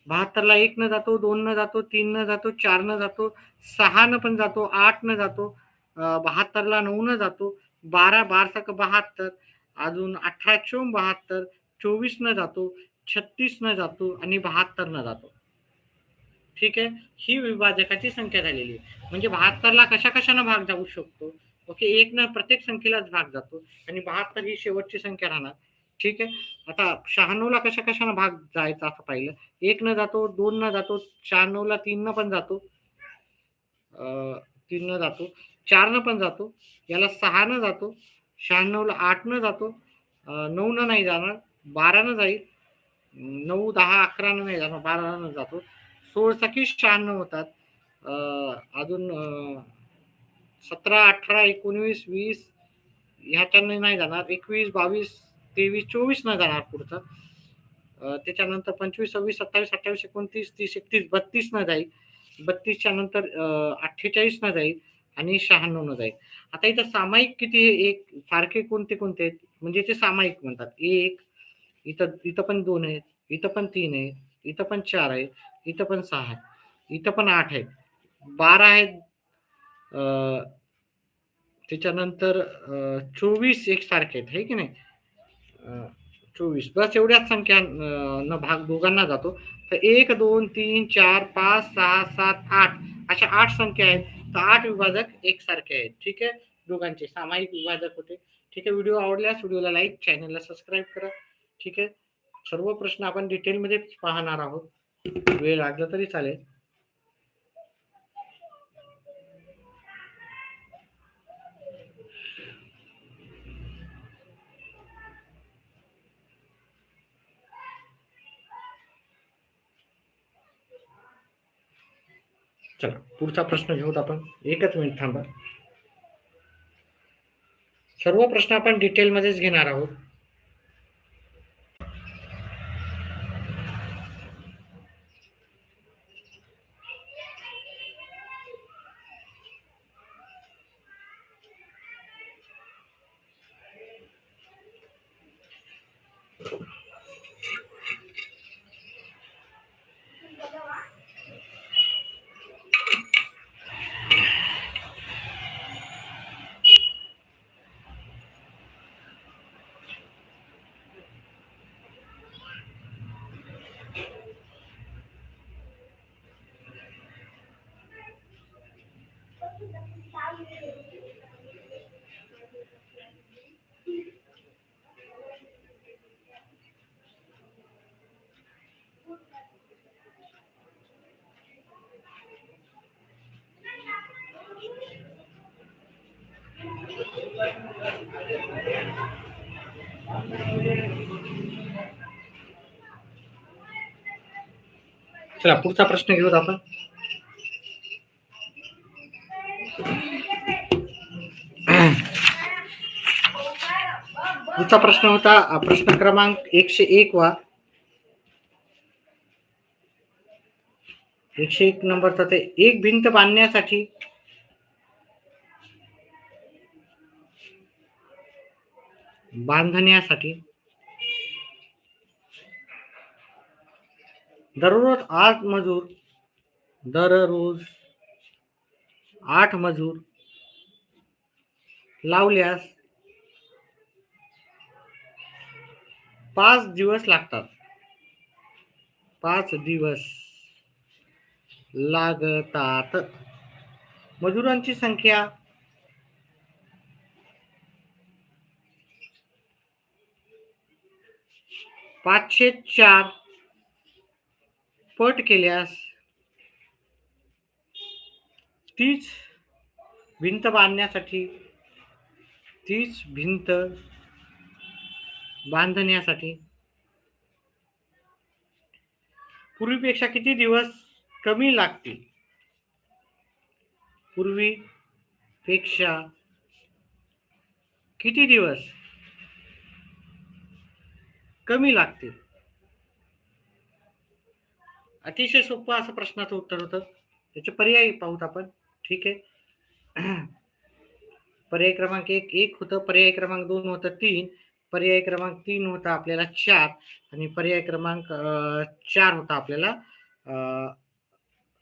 72ला 1 न जातो, 2 न जातो, 3 न जातो, 4 न जातो, 6 न पण जातो, 8 न जातो, 72ला 9 न जातो, 12 12 72, अजून 18 चोम 72, 24 न जातो, 36 न जातो आणि 72 न जातो. ठीक आहे. ही विभाजकाची संख्या झालेली आहे. म्हणजे 72ला कशा कशाने भाग जाऊ शकतो? ओके. 1 न प्रत्येक संख्येलाच भाग जातो आणि 72 ही शेवटची संख्या राहणार. ठीक आहे. आता 96ला कशा कशाने भाग जायचा असं पाहिलं. 1 न जातो, 2 न जातो, 96ला 3 न पण जातो, 3 न जातो, 4 न पण जातो, याला 6 न जातो, 96ला 8 न जातो, 9 न नाही जाणार, 12 न जाईल, 9, 10, 11 न नाही जाणार, 12 न जातो, 16 की 96 होतात. अजून 17, 18, 19, 20 ह्याच्याने नाही जाणार, 21, 22, 23, 24 न जाणार पुढचं. त्याच्यानंतर 25, 26, 27, 28, 29, 30, 31, 32 न जाईल. 32च्या नंतर 48 न जाईल आणि 96 न जाईल. आता इथं सामायिक किती आहे? एक सारखे कोणते कोणते आहेत? म्हणजे ते सामायिक म्हणतात. 1, इथं इथं पण 2 आहेत, इथं पण 3 आहेत, इथं पण 4 आहेत, इथं पण 6 आहेत, इथं पण 8 आहेत, 12 आहेत, त्याच्यानंतर 24 एकसारखे आहेत, आहे की नाही? 24 बस एवढ्याच संख्या न भाग दोघांना जातो. तर 1, 2, 3, 4, 5, 6, 7, 8 अशा 8 संख्या आहेत. तर 8 विभाजक एकसारखे आहेत. ठीक आहे. दोघांचे सामायिक विभाजक होते. ठीक आहे. व्हिडिओ आवडल्यास व्हिडिओला लाईक, चॅनलला सबस्क्राईब करा. ठीक आहे. सर्व प्रश्न आपण डिटेलमध्ये पाहणार आहोत. वेळ लागला तरी चालेल. चला पुढचा प्रश्न घेऊत आपण. एकच मिनिट थांबा. सर्व प्रश्न आपण डिटेलमध्येच घेणार आहोत. चला पुढचा प्रश्न घेऊत आपण. पुढचा प्रश्न होता प्रश्न क्रमांक 101 वा. 101 नंबरचा ते एक भिंत बांधण्यासाठी दररोज 8 मजूर लावल्यास 5 दिवस लागतात. 5 दिवस लागतात. मजुरांची संख्या 504 पट केल्यास तीच भिंत बांधण्यासाठी पूर्वीपेक्षा किती दिवस कमी लागतील? पूर्वीपेक्षा किती दिवस कमी लागतील? अतिशय सोपं असं प्रश्नाचं उत्तर होतं. त्याचे पर्याय पाहूत आपण. ठीक आहे. पर्याय क्रमांक 1 होतं, पर्याय क्रमांक 2 होतं 3, पर्याय क्रमांक 3 होता आपल्याला 4 आणि पर्याय क्रमांक 4 होता आपल्याला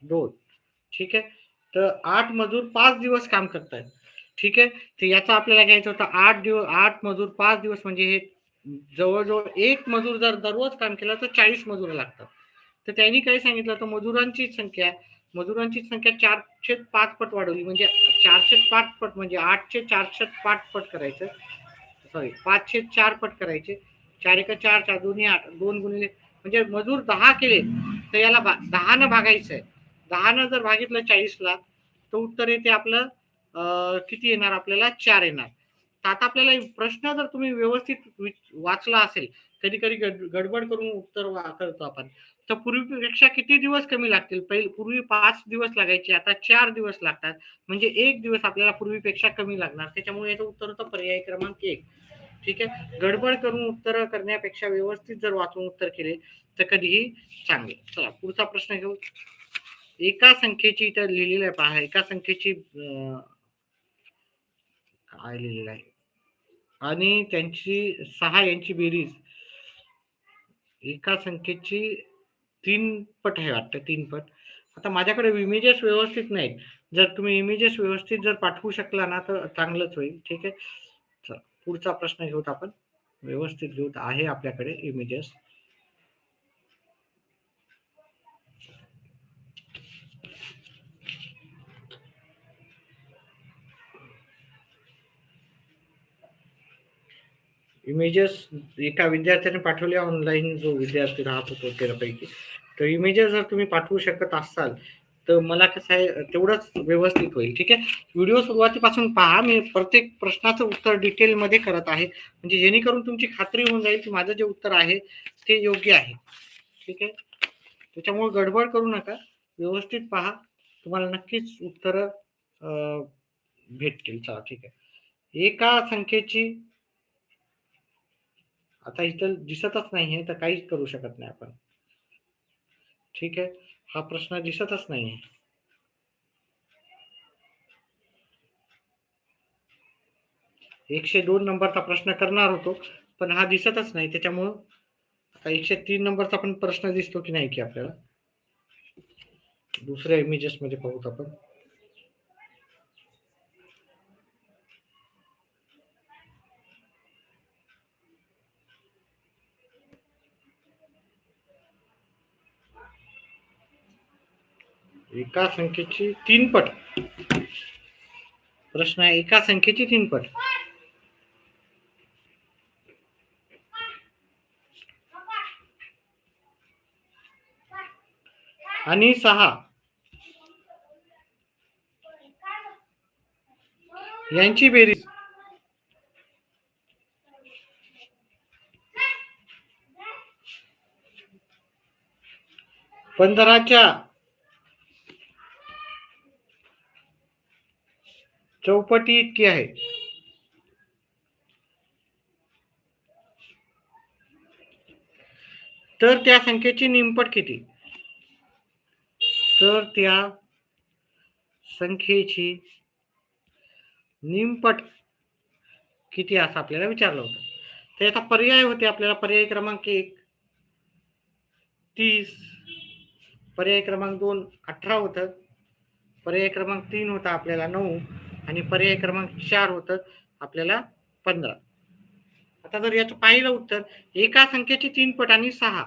2. ठीक आहे. तर 8 मजूर 5 दिवस काम करतायत. ठीक आहे. तर याचा आपल्याला घ्यायचं होतं 8 मजूर 5 दिवस म्हणजे हे जवळजवळ एक मजूर जर दररोज काम केलं तर 40 मजूर लागतात. तर त्यांनी काय सांगितलं, तर मजुरांची संख्या 405 पट वाढवली. म्हणजे 405 पट म्हणजे 8चे 405 पट करायचं. सॉरी 504 पट करायचे. 4 एका 4 4 दोन्ही 8 2 गुणिले म्हणजे मजूर 10 केले तर याला 10 न भागायचं आहे. 10 न जर भागितलं 40 ला तर उत्तर येते आपलं किती येणार आपल्याला 4 येणार. तर आता आपल्याला प्रश्न जर तुम्ही व्यवस्थित वाचला असेल, कधी कधी गडबड करून उत्तर करतो आपण. तर पूर्वीपेक्षा किती दिवस कमी लागतील? पूर्वी 5 दिवस लागायचे, आता 4 दिवस लागतात. म्हणजे 1 दिवस आपल्याला पूर्वीपेक्षा कमी लागणार. त्याच्यामुळे याचं उत्तर होतं पर्याय क्रमांक 1. ठीक आहे. गडबड करून उत्तर करण्यापेक्षा व्यवस्थित जर वाचून उत्तर केले तर कधीही चांगले. चला पुढचा प्रश्न घेऊ. एका संख्येची इथं लिहिलेलं आहे पहा. एका संख्येची काय लिहिलेलं आहे आणि त्यांची 6 यांची बेरीज एका संख्येची 3 पट आहे वाटतं. 3 पट. आता माझ्याकडे इमेजेस व्यवस्थित नाहीत. जर तुम्ही इमेजेस व्यवस्थित जर पाठवू शकला ना तर चांगलंच होईल. ठीक आहे. चला पुढचा प्रश्न घेऊत आपण. व्यवस्थित घेऊत आहे आपल्याकडे इमेजेस. इमेजेस एका विद्यार्थ्याने पाठवले ऑनलाईन, जो विद्यार्थी राहत होतो त्यापैकी. तर इमेजेस जर तुम्ही पाठवू शकत असाल तर मला कसं आहे तेवढंच व्यवस्थित होईल. ठीक आहे. व्हिडिओ सुरुवातीपासून पहा. मी प्रत्येक प्रश्नाचं उत्तर डिटेलमध्ये करत आहे, म्हणजे जेणेकरून तुमची खात्री होऊन जाईल की माझं जे उत्तर आहे ते योग्य आहे. ठीक आहे. त्याच्यामुळे गडबड करू नका, व्यवस्थित पहा, तुम्हाला नक्कीच उत्तर भेटतील. चला ठीक आहे. एका संख्येची, आता इथं दिसतच नाहीये तर काहीच करू शकत नाही आपण. ठीक आहे, हा प्रश्न दिसतच नाहीये. 102 नंबरचा प्रश्न करणार होतो, पण हा दिसतच नाही. त्याच्यामुळं आता 103 नंबरचा पण प्रश्न दिसतो की नाही की आपल्याला. दुसऱ्या इमेजेस मध्ये पाहूत आपण. एका संख्येची 3 पट. प्रश्न आहे एका संख्येची 3 पट. आणि 6 यांची बेरीज 15च्या चौपटी इतकी आहे. तर त्या संख्येची निमपट किती? तर त्या संख्येची निमपट किती असं आपल्याला विचारलं होतं. तर याचा पर्याय होते आपल्याला. पर्याय क्रमांक 1 30, पर्याय क्रमांक 2 18 होतं, पर्याय क्रमांक 3 होता आपल्याला 9 आणि पर्याय क्रमांक 4 होतं आपल्याला 15. आता जर याचं पाहिलं उत्तर, एका संख्येची 3 पट आणि 6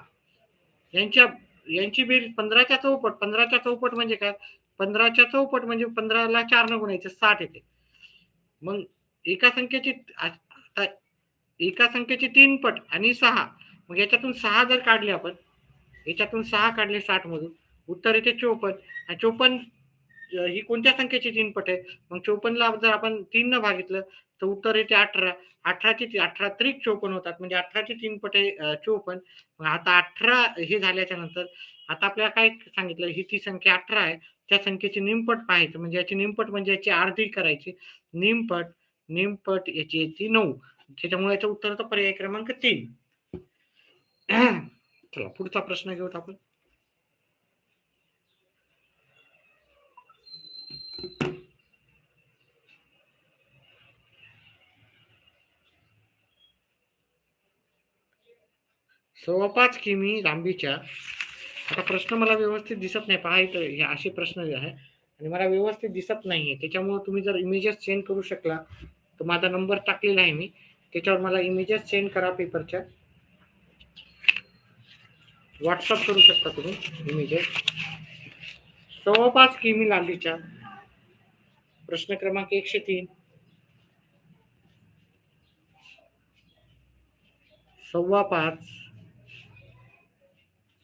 यांची बेरीज 15च्या चौपट. 15च्या चौपट म्हणजे काय? 15च्या चौपट म्हणजे 15ला 4 न गुणायचं 60 येते. मग एका संख्येची आता एका संख्येची 3 पट आणि 6, मग याच्यातून 6 जर काढले आपण, याच्यातून 6 काढले 60 मधून, उत्तर येते 54. आणि 54 ही कोणत्या संख्येची 3 पट आहे? मग 54ला जर आपण 3 न भागितलं तर उत्तर येते 18. 18 त्रिक 54 होतात, म्हणजे 18ची 3 पट आहे 54. मग आता 18 हे झाल्याच्या नंतर आता आपल्याला काय सांगितलं, ही ती संख्या 18 आहे, त्या संख्येची निमपट पाहायचं. म्हणजे याची निमपट म्हणजे याची अर्धी करायची. निमपट याची येते 9. त्याच्यामुळे याचं उत्तर होतं पर्याय क्रमांक 3. चला पुढचा प्रश्न घेऊत आपण. सव्वा 5 किमी लांबीच्या, आता प्रश्न मला व्यवस्थित दिसत नाही, पहा इथं हे असे प्रश्न आहे आणि मला व्यवस्थित दिसत नाहीये. त्याच्यामुळे तुम्ही जर इमेजेस सेंड करू शकला तर माझा नंबर टाकलेला आहे मी, त्याच्यावर मला इमेजेस सेंड करा पेपरच्या. व्हॉट्सअप करू शकता तुम्ही इमेजेस. 5.25 किमी लांबीच्या प्रश्न क्रमांक 103. 5.25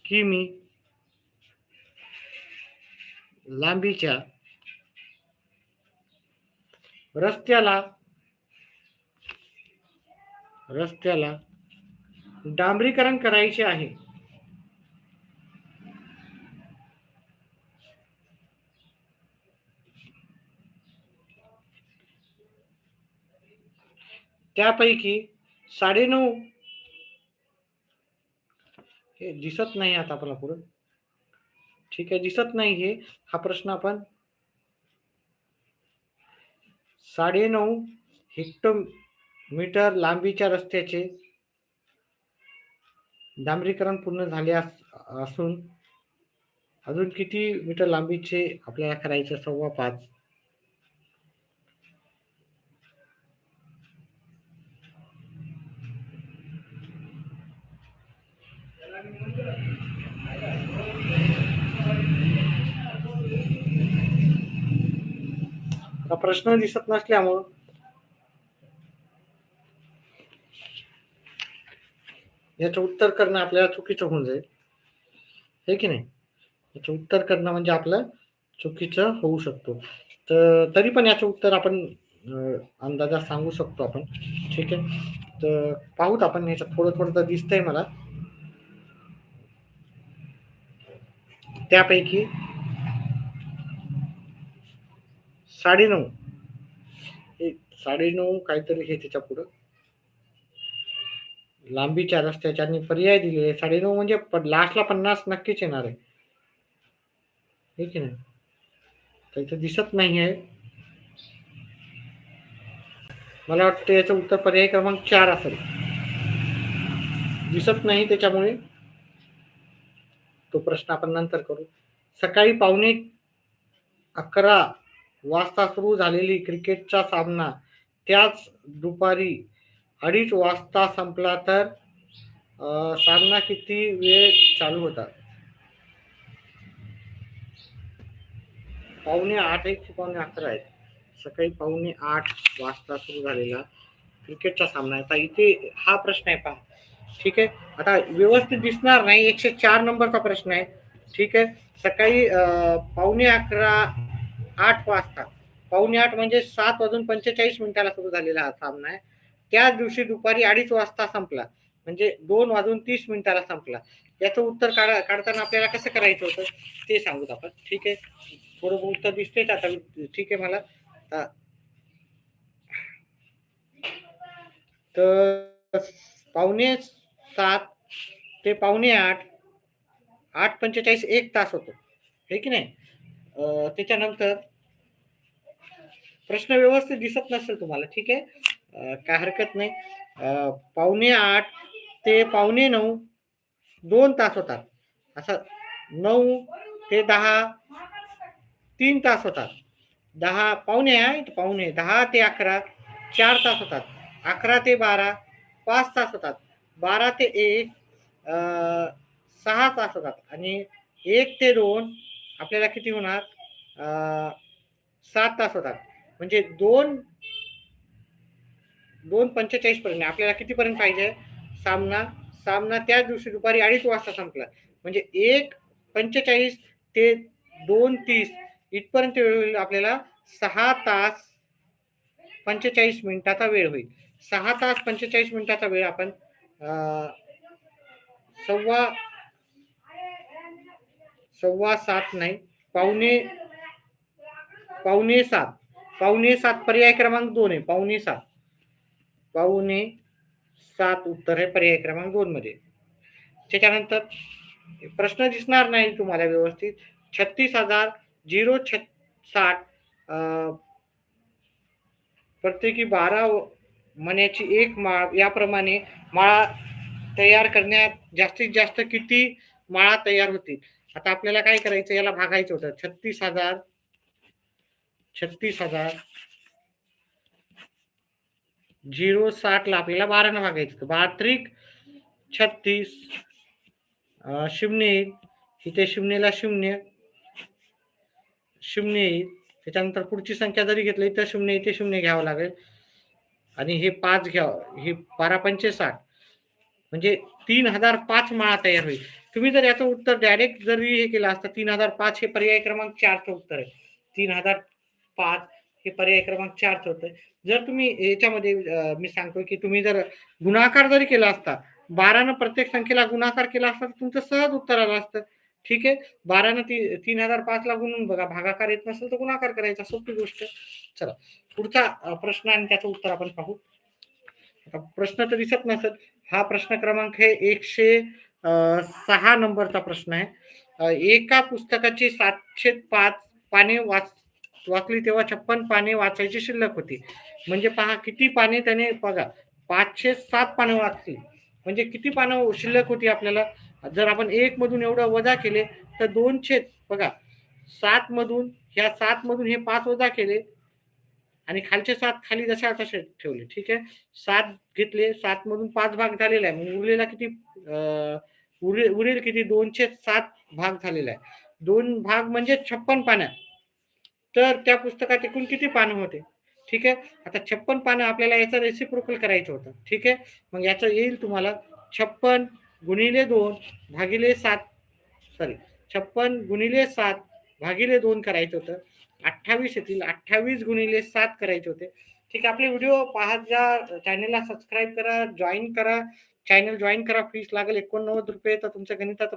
किमी लांबीच्या रस्त्याला डांबरीकरण करायचे आहे. त्यापैकी 9.5, हे दिसत नाही आता आपल्याला पुढे. ठीक आहे, दिसत नाही हे. हा प्रश्न आपण 9.5 हेक्टोमीटर लांबीच्या रस्त्याचे डांबरीकरण पूर्ण झाले असून अजून किती मीटर लांबीचे आपल्याला करायचं? 5.25. प्रश्न दिसत नसल्यामुळं याचं उत्तर करणं आपल्याला चुकीचं होऊन जाईल, हे की नाही? याचं उत्तर करणं म्हणजे आपलं चुकीचं होऊ शकतो. तर तरी पण याचं उत्तर आपण अंदाजा सांगू शकतो आपण. ठीक आहे, तर पाहूत आपण. याच्यात थोडं थोडं तर दिसतंय मला. त्यापैकी 9.5 9.5 काहीतरी हे त्याच्या पुढं लांबीच्या रस्त्याच्या आणि पर्याय दिलेले 9.5 म्हणजे लास्टला 50 नक्कीच येणार आहे. हे की नाही? तर इथं दिसत नाही आहे. मला वाटतं याचं उत्तर पर्याय क्रमांक 4 असेल. दिसत नाही त्याच्यामुळे तो प्रश्न आपण नंतर करू. सकाळी 11:15 वाजता सुरू झालेली क्रिकेटचा सामना त्याच दुपारी 2:30 वाजता संपला तर सामना किती वेळ चालू होता? 8:15 आहे की 11:15 आहे? सकाळी 8:15 वाजता सुरू झालेला क्रिकेटचा सामना आहे. आता इथे हा प्रश्न आहे पहा. ठीक आहे. आता व्यवस्थित दिसणार नाही. 104 नंबरचा प्रश्न आहे. ठीक आहे. सकाळी 11:15 8 वाजता 8:15 म्हणजे 7:45 सुरू झालेला हा सामना आहे. त्याच दिवशी दुपारी 2:30 वाजता संपला. म्हणजे 2:30 संपला. याचं उत्तर काढताना आपल्याला कसं करायचं होतं ते सांगूत आपण. ठीक आहे. थोडं उत्तर दिसतेच आता. ठीक आहे मला. तर 7:15 ते 7:45 8:45 1 तास होतो. हे की नाही? त्याच्यानंतर प्रश्न व्यवस्थित दिसत नसेल तुम्हाला. ठीक आहे. काय हरकत नाही. 8:15 ते 8:45 2 तास होतात. असं 9 ते 10 3 तास होतात. 10 पावणे आहे पावणे 10 ते 11 4 तास होतात. 11 ते 12 5 तास होतात. 12 ते 1 6 तास होतात आणि 1 ते 2 आपल्याला किती होणार? 7 तास होतात. म्हणजे 2:45 पर्यंत आपल्याला कितीपर्यंत पाहिजे सामना? सामना त्याच दिवशी दुपारी 2:30 वाजता संपला. म्हणजे 1:45 ते 2:30 इथपर्यंत वेळ होईल आपल्याला 6 तास 45 मिनिटाचा वेळ होईल. 6 तास 45 मिनिटाचा वेळ आपण सव्वा 7 नाही पावणे 7 पावणे 7 पर्याय क्रमांक 2 आहे. पावणे 7 उत्तर आहे पर्याय क्रमांक 2 मध्ये. त्याच्यानंतर प्रश्न दिसणार नाही तुम्हाला व्यवस्थित. 36,060 प्रत्येकी 12 मण्याची एक माळ याप्रमाणे माळा तयार करण्यात जास्तीत जास्त किती माळा तयार होतील? आता आपल्याला काय करायचं याला भागायचं होतं. 36,000 060 ला आपल्याला 12 ने भागायचं. 12 36 शून्य येईल. इथे शून्यला शून्य येईल. त्याच्यानंतर पुढची संख्या जरी घेतली तर शून्य इथे शून्य घ्यावं लागेल आणि हे 5 घ्यावं. हे 12×5 = 60 म्हणजे 3005 माळा तयार होईल. तुम्ही जर याचं उत्तर डायरेक्ट जरी हे केलं असतं 3005 हे पर्याय क्रमांक 4चं उत्तर आहे. 3005 हे पर्याय क्रमांक 4चं उत्तर आहे. जर तुम्ही याच्यामध्ये मी सांगतो की तुम्ही जर गुणाकार जरी केला असता 12 प्रत्येक संख्येला गुणाकार केला असता तर तुमचं सहज उत्तर आलं असतं. ठीक आहे. 12 3005 ला गुणून बघा. भागाकार येत नसेल तर गुणाकार करायचा. सोपी गोष्ट. चला पुढचा प्रश्न आणि त्याचं उत्तर आपण पाहू. आता प्रश्न तर दिसत नसेल. हा प्रश्न क्रमांक आहे 106 नंबरचा प्रश्न आहे. एका पुस्तकाची 705 पाने वाचली तेव्हा 56 पाने वाचायची शिल्लक होती. म्हणजे पहा किती पाने त्याने बघा 507 पाने वाचली. म्हणजे किती पानं शिल्लक होती आपल्याला? जर आपण 1 मधून एवढं वजा केले तर 2 बघा 7 मधून ह्या 7 मधून हे 5 वजा केले आणि खालचे 7 खाली जशा तसे ठेवले. ठीक आहे. 7 घेतले 7 मधून 5 भाग झालेला आहे. मग उरलेला किती उरेल किती 207 भाग झालेला आहे. 2 भाग म्हणजे 56 पानं. तर त्या पुस्तकात एकूण किती पानं होते? ठीक आहे. आता 56 पानं आपल्याला याचं रेसिप्रोकल करायचं होतं. ठीक आहे. मग याचं येईल तुम्हाला 56 गुणिले 2 भागिले 7 सॉरी 56 गुणिले 7 भागिले 2 करायचं होतं. 28 येतील. 28 गुणिले 7 करायचे होते. ठीक आहे. आपले व्हिडिओ पाहत जा. चॅनलला सबस्क्राईब करा, जॉईन करा. चॅनल जॉईन करा. फीस लागेल ₹89 तर तुमच्या गणिताचं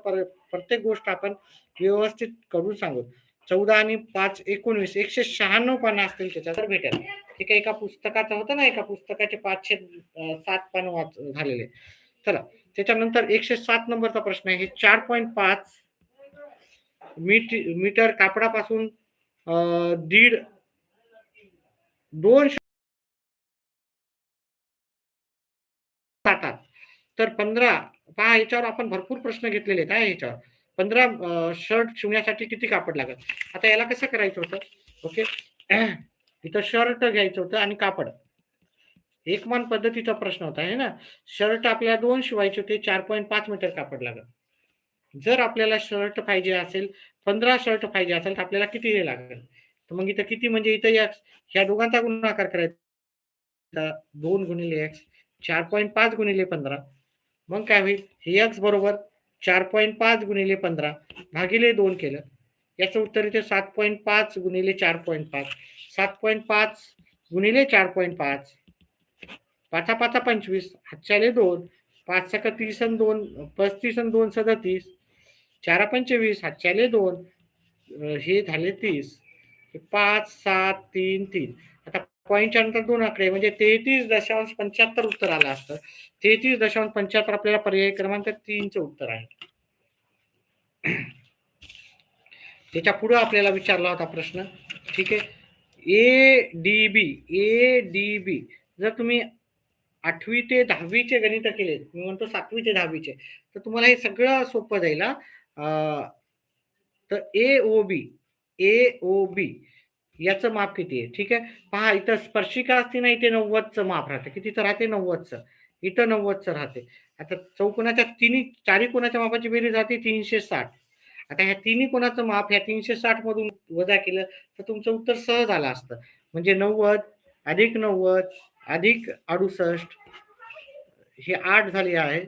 प्रत्येक गोष्ट आपण व्यवस्थित करून सांगू. 14 आणि 5 19 196 पानं असतील त्याच्यात भेटेल. ठीक आहे. एका पुस्तकाचं होतं ना, एका पुस्तकाचे 507 पानं झालेले. चला त्याच्यानंतर 107 नंबरचा प्रश्न आहे. हे 4.5 मीटर कापडापासून दीड 2 जातात. तर 15 पहा याच्यावर आपण भरपूर प्रश्न घेतलेले आहेत हां याच्यावर. 15 शर्ट शिवण्यासाठी किती कापड लागेल? आता याला कसं करायचं होतं? ओके. इथं शर्ट घ्यायचं होतं आणि कापड. एकमान पद्धतीचा प्रश्न होता आहे ना. शर्ट आपल्याला 2 शिवायचे होते. 4.5 मीटर कापड लागेल. जर आपल्याला शर्ट पाहिजे असेल, 15 शर्ट पाहिजे असेल, तर आपल्याला किती हे लागेल? तर मग इथं किती म्हणजे इथं या ह्या दोघांचा गुणाकार करायचा 2 गुणिले x 4.5 गुणिले 15 मग काय होईल? हे x बरोबर 4.5 गुणिले 15 भागिले 2 केलं. याचं उत्तर येते 7.5 गुणिले 4.5 7.5 गुणिले 4.5 पाचा पाचा 25 हातच्याले 2 5 सका 30 आणि 2 35 आणि 2 37 4 25 हातच्याले 2 हे झाले 30 5 7 3 3 आता पॉईंटच्या नंतर 2 आकडे म्हणजे 33.75 उत्तर आलं असतं. 33.75 आपल्याला पर्याय क्रमांक 3 चं उत्तर आहे. त्याच्या पुढे आपल्याला विचारला होता प्रश्न. ठीक आहे. ए डी बी जर तुम्ही 8वी ते 10वीचे गणित केले, मी म्हणतो 7वी ते 10वीचे, तर तुम्हाला हे सगळं सोपं जाईल हां. तर ए ओ बी याचं माप किती आहे? ठीक आहे. पहा इथं स्पर्शिका असते ना, इथे 90चं माप राहते. कितीचं राहते? 90चं. इथं 90चं राहते. आता चौकोनाच्या चारी कोणाच्या मापाची बेरीज राहते 360. आता ह्या तिन्ही कोणाचं माप ह्या 360 मधून वजा केलं तर तुमचं उत्तर सहज आलं असतं. म्हणजे 90 अधिक 90 अधिक 68 हे 8 झाले आहे.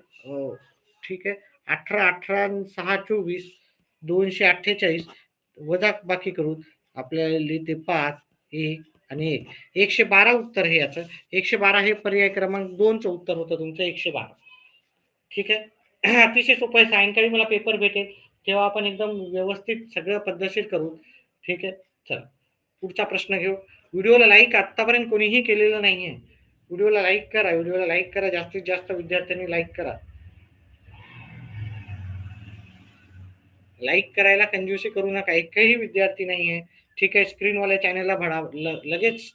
ठीक आहे. 18 18 आणि 6 24 248 वजा बाकी करून आपल्याला इथे 5 1 आणि 1 112 उत्तर हे याचं. 112 हे पर्याय क्रमांक 2चं उत्तर होतं तुमचं 112. ठीक आहे. अतिशय सोपं आहे. सायंकाळी मला पेपर भेटेल तेव्हा आपण एकदम व्यवस्थित सगळं पद्धतशीर करू. ठीक आहे. चला पुढचा प्रश्न घेऊ. व्हिडिओला लाईक आत्तापर्यंत कोणीही केलेलं नाहीये. व्हिडिओला लाईक करा. व्हिडिओला लाईक करा. जास्तीत जास्त विद्यार्थ्यांनी लाईक करा. लाईक करायला कंजूसी करू नका. एकही विद्यार्थी नाहीये. ठीक आहे. स्क्रीनवाल्या चॅनलला लगेच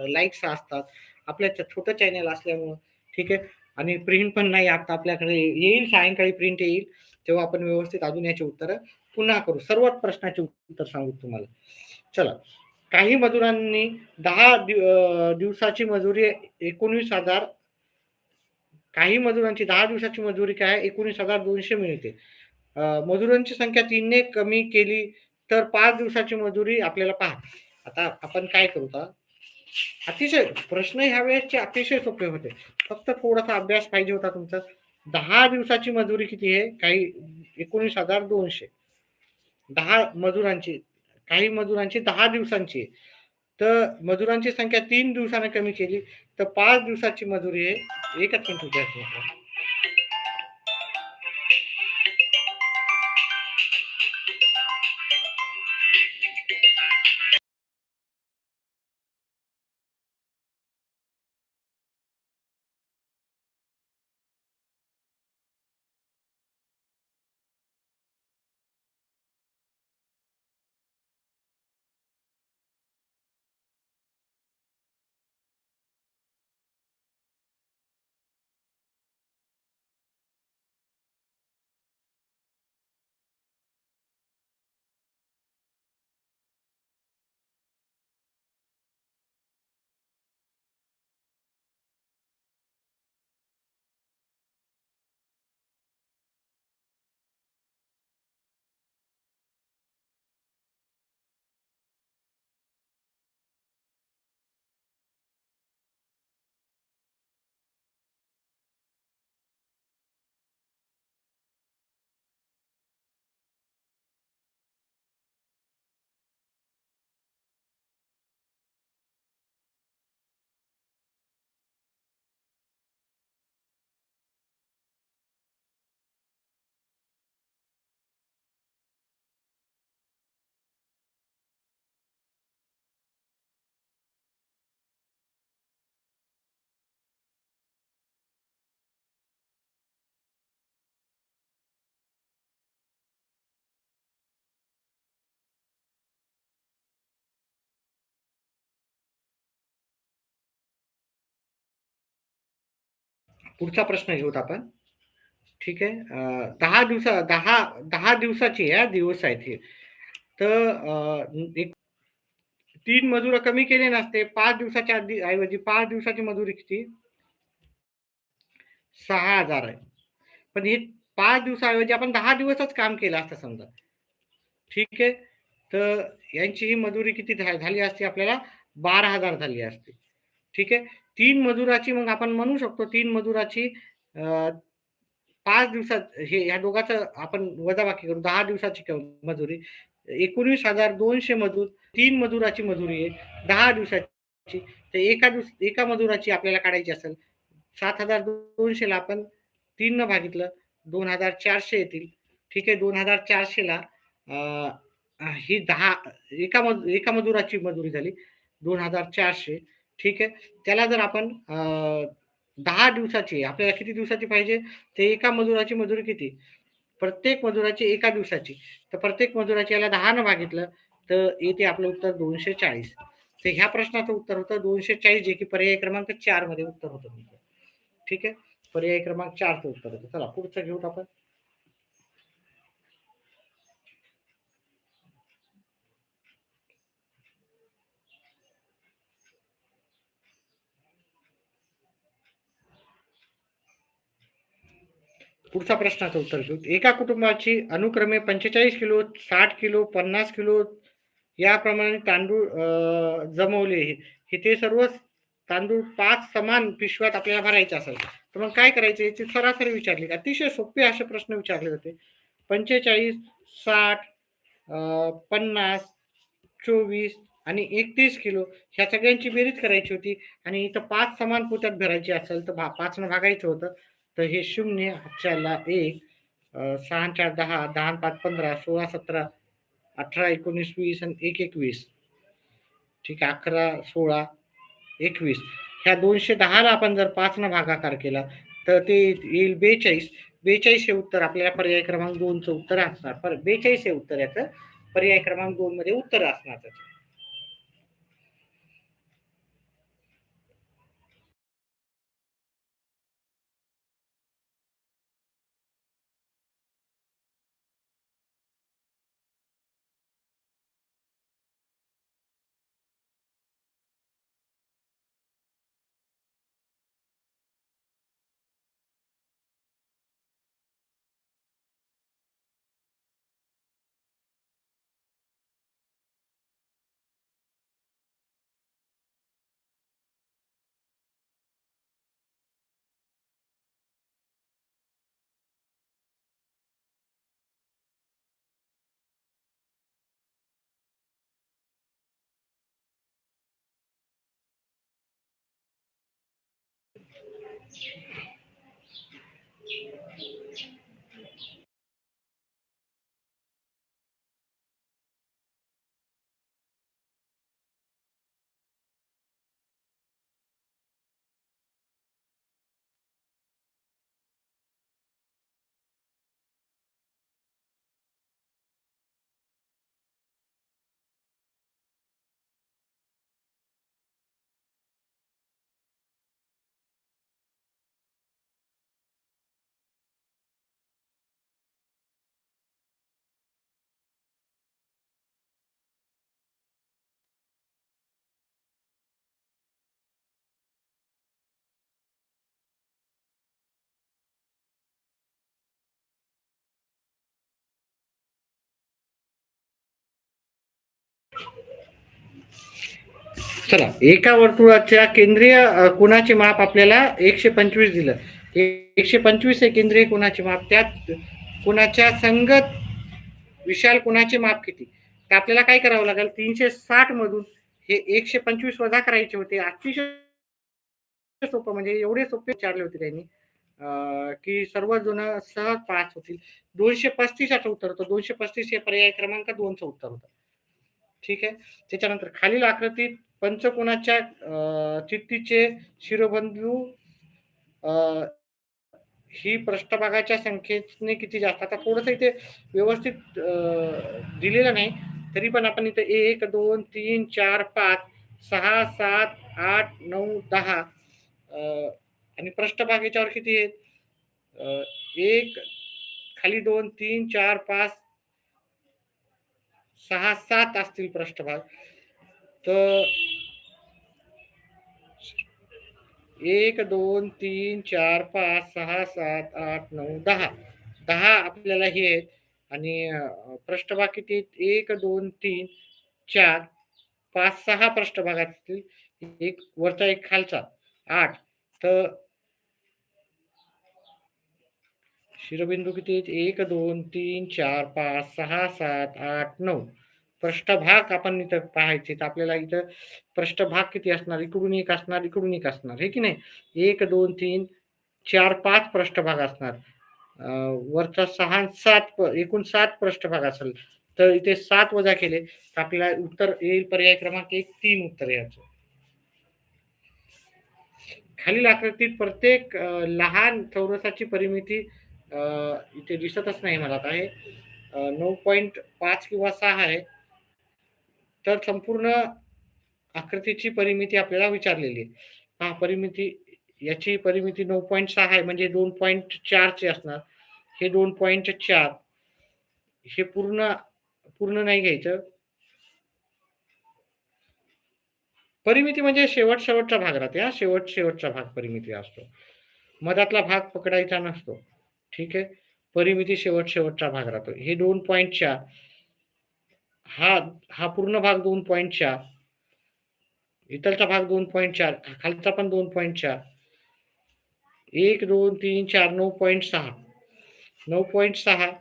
लाईक्स असतात. आपल्या छोटं चॅनल असल्यामुळं. ठीक आहे. आणि प्रिंट पण नाही आता आपल्याकडे येईल सायंकाळी प्रिंट येईल. तेव्हा आपण व्यवस्थित अजून याची उत्तरं पुन्हा करू. सर्वच प्रश्नाचे उत्तर सांगू तुम्हाला. चला. काही मजुरांनी 10 दिवसाची मजुरी 19,000 काही मजुरांची 10 दिवसाची मजुरी काय 19,200 मिळते. मजुरांची संख्या 3 ने कमी केली तर 5 दिवसाची मजुरी आपल्याला पहा. आता आपण काय करू आता अतिशय प्रश्न ह्या वेळेसचे अतिशय सोपे होते. फक्त थोडासा अभ्यास पाहिजे होता तुमचा. 10 दिवसाची मजुरी किती आहे? काही 19,200 10 मजुरांची काही मजुरांची 10 दिवसांची आहे. तर मजुरांची संख्या 3 दिवसाने कमी केली तर 5 दिवसाची मजुरी आहे. एकच मिनिट विद्यार्थी पुढचा प्रश्न घेऊत आपण. ठीक आहे. 10 दिवसाची या दिवस आहेत हे. तर एक 3 मजूर कमी केले नसते. 5 दिवसाच्या ऐवजी 5 दिवसाची मजुरी किती? 6,000 आहे. पण हे 5 दिवसाऐवजी आपण 10 दिवसच काम केलं असतं समजा. ठीक आहे. तर यांची ही मजुरी किती झाली असती आपल्याला? 12,000 झाली असती. ठीक आहे. 3 मजुराची मग आपण म्हणू शकतो 3 मजुराची 5 दिवसात हे ह्या दोघांचं आपण वजाबाकी करू. 10 दिवसाची मजुरी 19,200 मजूर, 3 मजुराची मजुरी आहे 10 दिवसाची. तर एका मजुराची आपल्याला काढायची असेल 7,200 ला आपण 3 न भागितलं 2,400 येतील. ठीक आहे. 2,400 ला ही 10 एका मजुराची मजुरी झाली 2,400. ठीक आहे. त्याला जर आपण 10 दिवसाची आपल्याला किती दिवसाची पाहिजे? ते एका मजुराची मजुरी किती? प्रत्येक मजुराची एका दिवसाची. तर प्रत्येक मजुराची याला 10 न भागितलं तर येते आपलं उत्तर 240. तर ह्या प्रश्नाचं उत्तर होतं 240, जे की पर्याय क्रमांक 4 मध्ये उत्तर होतं. ठीक आहे. पर्याय क्रमांक 4 चं उत्तर होतं. चला पुढचं घेऊत आपण. पुढचा प्रश्नाचं उत्तर घेऊ. एका कुटुंबाची अनुक्रमे 45 किलो, 60 किलो, 50 किलो याप्रमाणे तांदूळ जमवले. हे ते सर्व तांदूळ 5 समान पिशव्यात आपल्याला भरायचे असेल तर मग काय करायचं? याची सरासरी विचारली. अतिशय सोपे असे प्रश्न विचारले होते. 45, 60, 50, 24 आणि 31 किलो ह्या सगळ्यांची बेरीज करायची होती आणि इथं 5 समान पोत्यात भरायची असेल तर 5 न भागायचं होतं. तर हे 0, 4ला 1, 6 4 10, 10 5 15, 16 17, 18 19 20 आणि 1 21. ठीक आहे. 11 16 21 ह्या 210 ला आपण जर 5 न भागाकार केला तर ते येईल 42. 42 हे उत्तर आपल्याला पर्याय क्रमांक 2 चं उत्तर असणार. 42 हे उत्तर याचं पर्याय क्रमांक 2 मध्ये उत्तर असणार त्याचं. चला, एका वर्तुळाच्या केंद्रीय कोनाचे माप आपल्याला 125 दिलं. 125 हे केंद्रीय कोनाचे माप. त्यात कोनाच्या संगत विशाल कोनाचे माप किती? तर आपल्याला काय करावं लागेल? 360 मधून हे 125 वजा करायचे होते. अतिशय सोपं, म्हणजे एवढे सोपे विचारले होते त्यांनी की सर्व जण सहज पास होतील. 235 उत्तर होतं. 235 हे पर्याय क्रमांक 2 चं उत्तर होतं. ठीक आहे. त्याच्यानंतर खालील आकृतीत पंचकोनाच्या चिठ्ठीचे शिरोबिंदू ही पृष्ठभागाच्या संख्येने किती जास्त? आता थोडंसं इथे व्यवस्थित दिलेलं नाही, तरी पण आपण इथे 1 2 3 4 5 6 7 8 9 10 आणि पृष्ठभाग याच्यावर किती आहेत? 1 खाली 2 3 4 5 6 7 असतील पृष्ठभाग. तर 1 2 3 4 5 6 7 8 9 10 10 आपल्याला हे आहेत. आणि पृष्ठभाग किती आहेत? 1 2 3 4 5 6 पृष्ठभाग असतील. एक वरचा एक खालचा 8. तर शिरोबिंदू किती आहेत? 1 2 3 4 5 6 7 8 9 पृष्ठभाग आपण इथं पाहायचे. तर आपल्याला इथं पृष्ठभाग किती असणार? इकडून एक असणार, इकडून एक असणार, हे की नाही? 1 2 3 4 5 पृष्ठभाग असणार. वरचा 6 7 एकूण 7 पृष्ठभाग असेल. तर इथे 7 वजा केले तर आपल्याला उत्तर येईल पर्याय क्रमांक 1 3 उत्तर याचं. खालील आकृतीत प्रत्येक लहान चौरसाची परिमिती इथे दिसतच नाही मला आता हे 9.5 किंवा 6 आहे. तर संपूर्ण आकृतीची परिमिती आपल्याला विचारलेली आहे. हा परिमिती याची परिमिती 9.6 आहे म्हणजे 2.4 ची असणार. हे 2.4 हे पूर्ण पूर्ण नाही घ्यायचं. परिमिती म्हणजे शेवटचा भाग राहते हा. शेवटचा भाग परिमिती असतो. मधातला भाग पकडायचा नसतो. ठीक आहे. परिमिती शेवटचा भाग राहतो. हे 2.4 हा हा पूर्ण भाग 2.4 इथलचा भाग 2.4 खालचा पण 2.4 1 2 3 4 9.6 9.6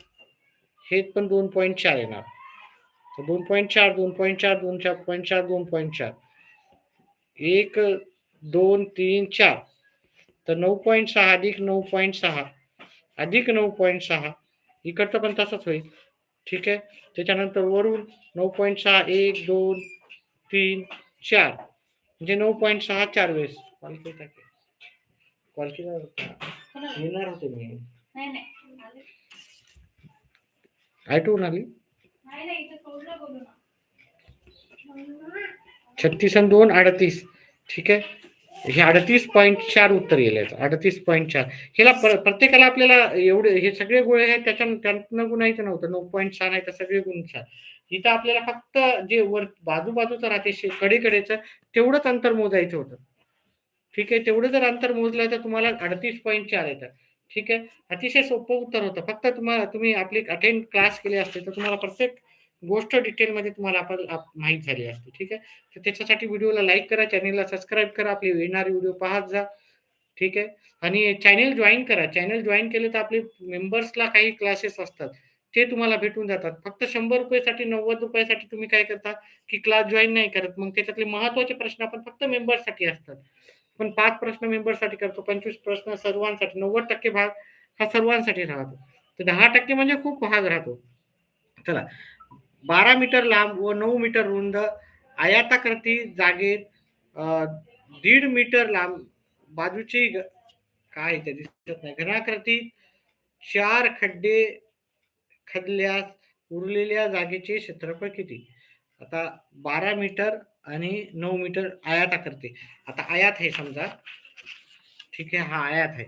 हे पण 2.4 येणार. तर 2.4 2.4 2.4 2.4 1 2 3 4 तर 9.6 अधिक 9.6 अधिक 9.6 इकडचं पण तसंच होईल. ठीक आहे. त्याच्यानंतर वरून 9.6 1 2 3 4 म्हणजे 9.6 4 वेळेस कॉल केला येणार होते मी. आठवून आली 36 आणि 2 38. ठीक आहे. हे 38.4 उत्तर येईल याचं. 38.4 ह्याला प्रत्येकाला आपल्याला एवढे हे सगळे गोळे आहेत त्यातनं गुणायचं नव्हतं. 9.6 नाही तर सगळे गुणचार. इथं आपल्याला फक्त जे वर बाजूचं राहते कडेकडेचं तेवढंच अंतर मोजायचं होतं. ठीक आहे. तेवढं जर अंतर मोजलं तर तुम्हाला 38.4 येतं. ठीक आहे. अतिशय सोपं उत्तर होतं. फक्त तुम्ही आपली अटेंड क्लास केले असते तर तुम्हाला प्रत्येक गोष्ट डिटेलमध्ये तुम्हाला माहीत झाली असते. ठीक आहे. तर त्याच्यासाठी व्हिडिओला लाईक करा, चॅनेलला सबस्क्राईब करा, आपले येणारे व्हिडिओ पाहत जा. ठीक आहे. आणि चॅनेल जॉईन करा. चॅनेल जॉईन केले तर आपले मेंबर्सला काही क्लासेस असतात. ते तुम्हाला भेटून जातात. फक्त ₹100 साठी ₹90 साठी तुम्ही काय करता, की क्लास जॉईन नाही करत. मग त्याच्यातले महत्त्वाचे प्रश्न आपण फक्त मेंबर्ससाठी असतात. पण 5 प्रश्न मेंबरसाठी करतो, 25 प्रश्न सर्वांसाठी, 90% भाग हा सर्वांसाठी राहतो. तर 10% म्हणजे खूप भाग राहतो. चला 12 मीटर लांब व 9 मीटर रुंद आयताकृती जागेत 1.5 मीटर लांब बाजूची काय ते दिसत नाही घनाकृती 4 खड्डे खदल्यास उरलेल्या जागेचे क्षेत्रफळ किती? आता 12 मीटर आणि 9 मीटर आयताकृती. आता आयात आहे समजा. ठीक आहे. हा आयात आहे.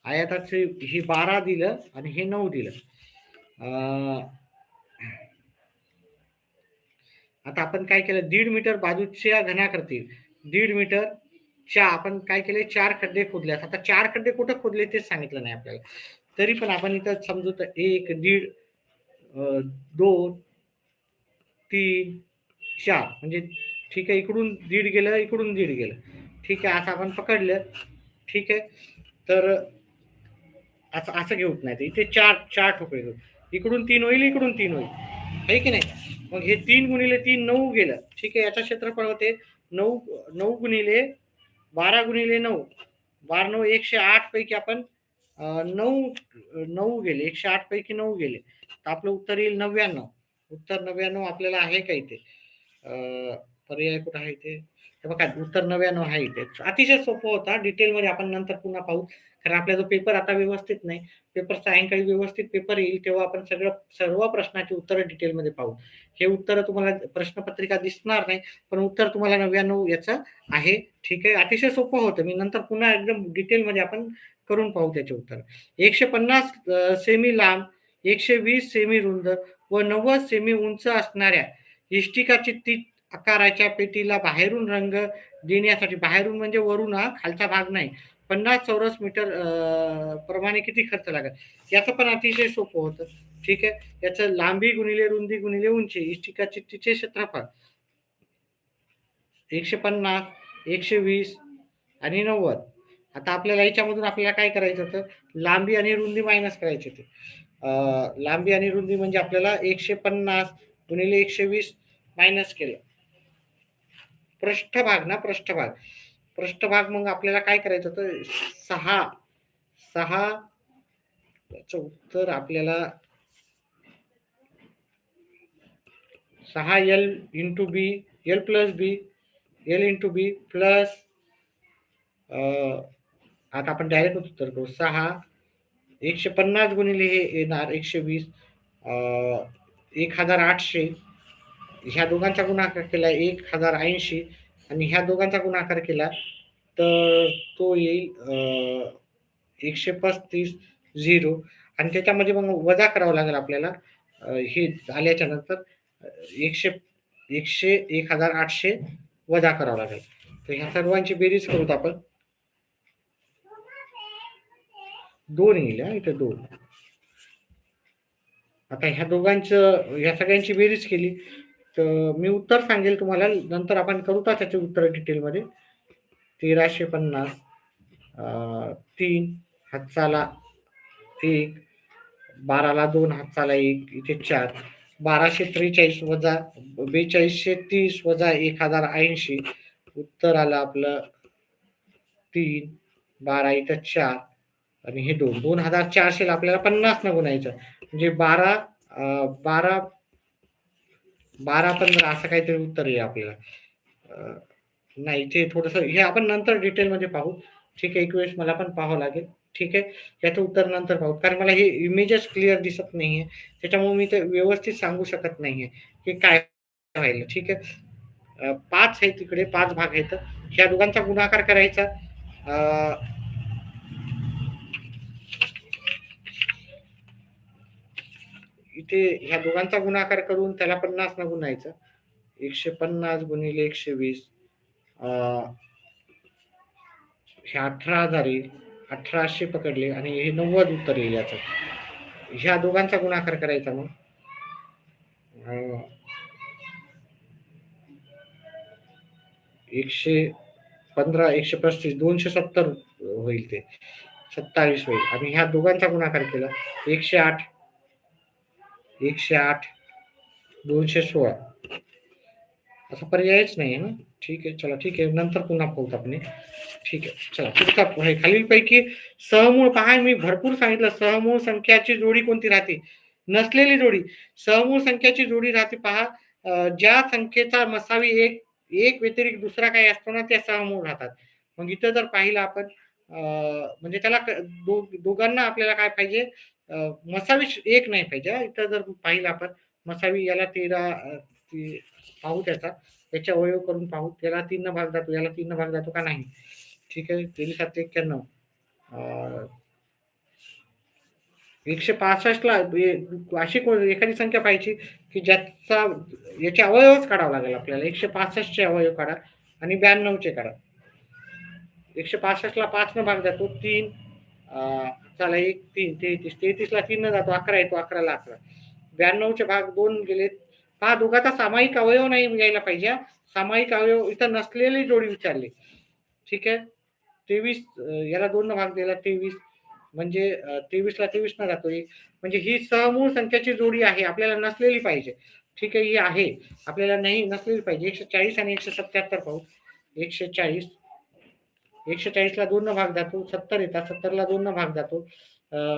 आयाताचे हे 12 दिलं आणि हे 9 दिलं. आता आपण काय केलं 1.5 मीटर बाजूच्या घनाकृती 1.5 मीटर आपण काय केले 4 खड्डे खोदल्यास. आता 4 खड्डे कुठे खोदले तेच सांगितलं नाही आपल्याला. तरी पण आपण इथं समजू तर 1 1.5 2 3 4 म्हणजे ठीक आहे. इकडून 1.5 गेलं, इकडून 1.5 गेलं. ठीक आहे. असं आपण पकडलं. ठीक आहे. तर असं असं घेऊत नाही. इथे 4 ठोकळे घेऊ. इकडून 3 होईल, इकडून 3 होईल. आहे की नाही? मग हे 3 गुणिले 3 9 गेलं. ठीक आहे. याचं क्षेत्रफळ होते 9 9 गुणिले 12 गुणिले 9 12 9 108 पैकी आपण 9 गेले. 108 पैकी 9 गेले. तर आपलं उत्तर येईल 99. उत्तर 99 आपल्याला आहे का इथे? पर्याय कुठं आहे इथे? हे बघा उत्तर 99 आहे इथे. अतिशय सोपं होता. डिटेलमध्ये आपण नंतर पुन्हा पाहू. कारण आपला जो पेपर आता व्यवस्थित नाही, पेपर सायंकाळी व्यवस्थित पेपर येईल तेव्हा आपण सर्व प्रश्नाची उत्तरं डिटेलमध्ये पाहू. हे उत्तरं तुम्हाला प्रश्नपत्रिका दिसणार नाही, पण उत्तर तुम्हाला 99 याचं आहे. ठीक आहे. अतिशय सोपं होतं. मी नंतर पुन्हा एकदम डिटेलमध्ये आपण करून पाहू त्याचे उत्तर. 150 सेमी लांब, 120 सेमी रुंद व 90 सेमी उंच असणाऱ्या इष्टिकाचित्ती आकाराच्या पेटीला बाहेरून रंग देण्यासाठी, बाहेरून म्हणजे वरून हा, खालचा भाग नाही. 50 चौरस मीटर प्रमाणे किती खर्च लागेल? याचं पण अतिशय सोपं होतं. ठीक आहे. याचं लांबी गुणिले रुंदी गुणिले उंची, इष्टिकाचित्तीचे क्षेत्रफळ 150, 120 आणि 90. आता आपल्याला याच्यामधून आपल्याला काय करायचं होतं? लांबी आणि रुंदी मायनस करायची होती. लांबी आणि रुंदी म्हणजे आपल्याला 150 गुणिले 120 मायनस केलं. पृष्ठभाग ना, पृष्ठभाग मग आपल्याला काय करायचं होतं? 6 याचं उत्तर आपल्याला 6L इंटू बी, एल प्लस बी, एल इंटू बी प्लस, आता आपण डायरेक्ट उत्तर करू. 150 गुणिले हे येणार 120, 1800. ह्या दोघांचा गुणाकार केला 1080 आणि ह्या दोघांचा गुणाकार केला तर तो येईल 135 0. आणि त्याच्यामध्ये मग वजा करावं लागेल आपल्याला. हे आल्याच्या नंतर 1800 वजा करावं लागेल. तर ह्या सर्वांची बेरीज करूत आपण. 2 येईल इथं 2. आता ह्या सगळ्यांची बेरीज केली तर मी उत्तर सांगेल तुम्हाला, नंतर आपण करू त्याचे उत्तर डिटेलमध्ये. 1350, 3 हातचाला 1, 12ला 2 हातचाला 1, इथे 4, 1243 वजा 4230 वजा 1080, उत्तर आलं आपलं 3, 12 इथं 4 आणि हे 2, 2400 आपल्याला 50 न गुणायचं म्हणजे 12 15 असं काहीतरी उत्तर आहे आपल्याला. नाही, ते थोडस हे आपण नंतर डिटेलमध्ये पाहू. ठीक आहे. एक वेळेस मला पण पाहावं लागेल. ठीक आहे. याचं उत्तर नंतर पाहू, कारण मला हे इमेजेस क्लिअर दिसत नाहीये, त्याच्यामुळे मी ते व्यवस्थित सांगू शकत नाहीये की काय राहिलं. ठीक आहे. 5 आहे तिकडे, 5 भाग आहेत. ह्या दोघांचा गुणाकार करायचा. इथे ह्या दोघांचा गुणाकार करून त्याला 50 न गुणायचं. 150 गुणिले 120, हे 18,000 येईल. 1800 पकडले आणि हे 90 उत्तर येईल याचं. ह्या दोघांचा गुणाकार करायचा मग 115, 135, 270 होईल, ते 27 होईल. आणि ह्या दोघांचा गुणाकार केला 108, 216. असा पर्यायच नाही ना. ठीक आहे. चला, ठीक आहे. नंतर पुन्हा पाहूत आपण. ठीक आहे. चला, पुढचा खालीलपैकी सहमूळ पहा. मी भरपूर सांगितलं सहमूळ संख्याची जोडी कोणती राहते? नसलेली जोडी. सहमूळ संख्याची जोडी राहते पहा, ज्या संख्येचा मसावी एक व्यतिरिक्त दुसरा काही असतो ना, त्या सहमूळ राहतात. मग इथं जर पाहिलं आपण, म्हणजे त्याला दोघांना आपल्याला काय पाहिजे? मसावी एक नाही पाहिजे. इथं जर पाहिलं आपण मसावी, याला 13 पाहू, त्याच्या अवयव करून पाहू. त्याला 3 न भाग जातो, याला 3 न भाग जातो का नाही? ठीक आहे. 3 7 91, 165 ला अशी एखादी संख्या पाहिजे की ज्याचा याचे अवयवच काढावं लागेल आपल्याला. 165 चे अवयव काढा आणि 92 चे काढा. 165 ला 5 न भाग जातो, 3, चला 1 3 33, 33 ला 3 न जातो, 11 येतो, 11 ला 11. 92 चे भाग 2 गेले. पहा, दोघांचा सामायिक अवयव नाही यायला पाहिजे. सामायिक अवयव इथं नसलेली जोडी विचारली. ठीक आहे. 23, याला 2 न भाग दिला, 23 म्हणजे 23 ला 23 न जातो, म्हणजे ही सहमूळ संख्याची जोडी आहे, आपल्याला नसलेली पाहिजे. ठीक आहे. ही आहे, आपल्याला नाही नसलेली पाहिजे. 140 आणि 177 पाहू. 140 ला 2 न भाग जातो, 70 येतात, 70 ला 2 न भाग जातो,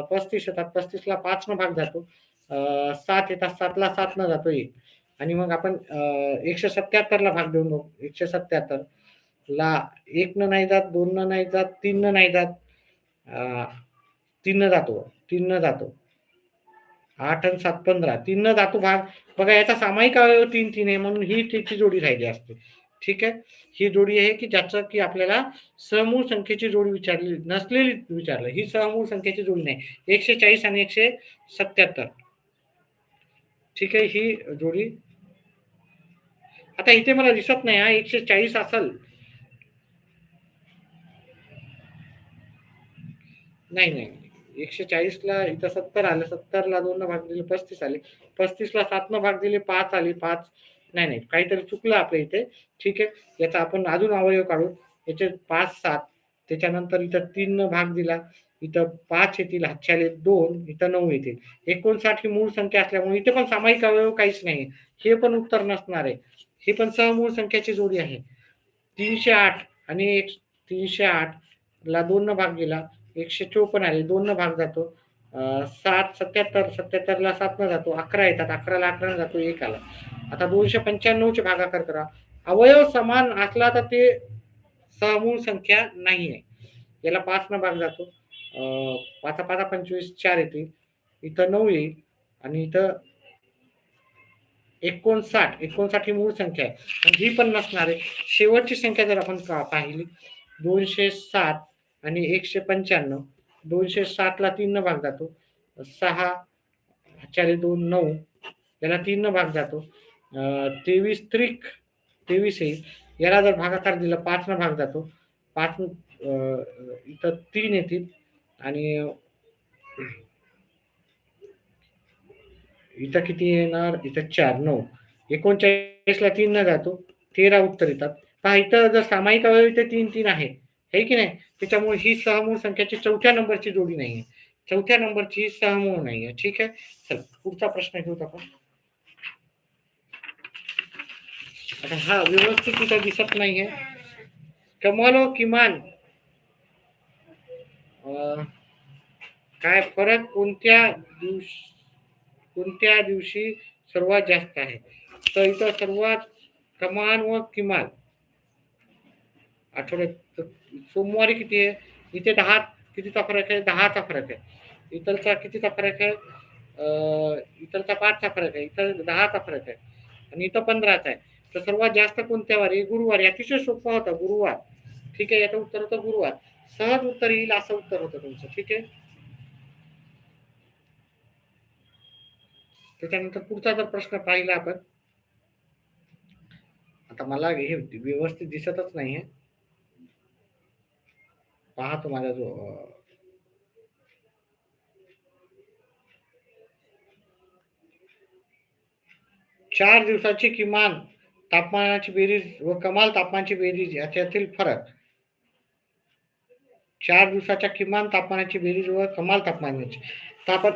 35 येतात, 35 ला 5 न भाग जातो, 7 येतात, 7 ला 7 न जातो 1. आणि मग आपण 177 ला भाग देऊन बघू. 177 ला 1 न नाही जात, 2 न नाही जात, 3 न नाही जात, तीन न जातो, 8 आणि 7 15, 3 न जातो भाग. बघा याचा सामायिक अवयव 3 आहे म्हणून ही त्याची जोडी राहिली असते. ठीक आहे. ही जोडी आहे की ज्याचं की आपल्याला समूळ संख्येची जोडी विचारली नसलेली विचारलं. ही समूळ संख्येची जोडी नाही. 140 आणि 177. ठीक आहे. ही जोडी आता इथे मला दिसत नाही हा 140 असेल. नाही 140ला इथं 70 आलं, 70ला 2 भाग दिले 35 आले, 35ला 7 भाग दिले 5 आले, 5 नाही काहीतरी चुकलं आपल्या इथे. ठीक आहे. याचा आपण अजून अवयव काढू. याचे 5 7 त्याच्यानंतर इथं 3 भाग दिला, इथं 5 येतील, हातचे आले 2, इथं 9 येतील. 59 ही मूळ संख्या असल्यामुळे इथे पण सामायिक अवयव काहीच नाही. हे पण उत्तर नसणार आहे. ही पण समूळ संख्याची जोडी आहे. 308 आणि 308 ला 2 न भाग गेला, 154 आले, 2 न भाग जातो. 7 77, 77ला 7 न जातो, 11 येतात, 11ला 11 न जातो, 1 आला. आता 295 चे भागाकार करा. अवयव समान असला तर ते समूळ संख्या नाही आहे. याला 5 न भाग जातो. 5 5 25, 4 येतील. इथं 9 येईल आणि इथं 59 ही मूळ संख्या आहे. ही पण नसणार आहे. शेवटची संख्या जर आपण पाहिली 207 आणि 195. 207ला 3 न भाग जातो. 6 4 2 9 याला 3 न भाग जातो. 23 त्रिक 23 येईल. याला जर भागाकार दिला 5 न भाग जातो. 5 इथं 3 येतील आणि इथं किती येणार? इथं 4 9. 39ला 3 न जातो. 13 उत्तर येतात. पहा इथं जर सामायिक अवयव इथे 3 आहे. हे की नाही? त्याच्यामुळे ही समूळ संख्याची 4थ्या नंबरची जोडी नाहीये. 4थ्या नंबरची ही समूळ नाहीये. ठीक आहे. चला पुढचा प्रश्न घेऊत आपण. आता हा व्यवस्थित इथं दिसत नाहीये. कमाल व किमान काय फरक कोणत्या दिवशी सर्वात जास्त आहे? तर इथं सर्वात कमान व किमान आठवड्यात सोमवारी किती आहे? इथे 10 कितीचा फरक आहे? 10चा फरक आहे. इथलचा कितीचा फरक आहे? इथलचा 5चा फरक आहे. इथं 10चा फरक आहे आणि इथं 15चा आहे. तर सर्वात जास्त कोणत्या वारी? गुरुवारी. अतिशय सोपा होता गुरुवार. ठीक आहे. याचं उत्तर होतं गुरुवार. सहज उत्तर येईल असं उत्तर होतं तुमचं. ठीक आहे. त्याच्यानंतर पुढचा जर प्रश्न पाहिला आपण, आता मला हे व्यवस्थित दिसतच नाहीये. पाहतो माझा जो 4 दिवसाची किमान तापमानाची बेरीज व कमाल तापमानाची बेरीज याच्यातील फरक. 4 दिवसाच्या किमान तापमानाची बेरीज व कमाल तापमानाची. तर आपण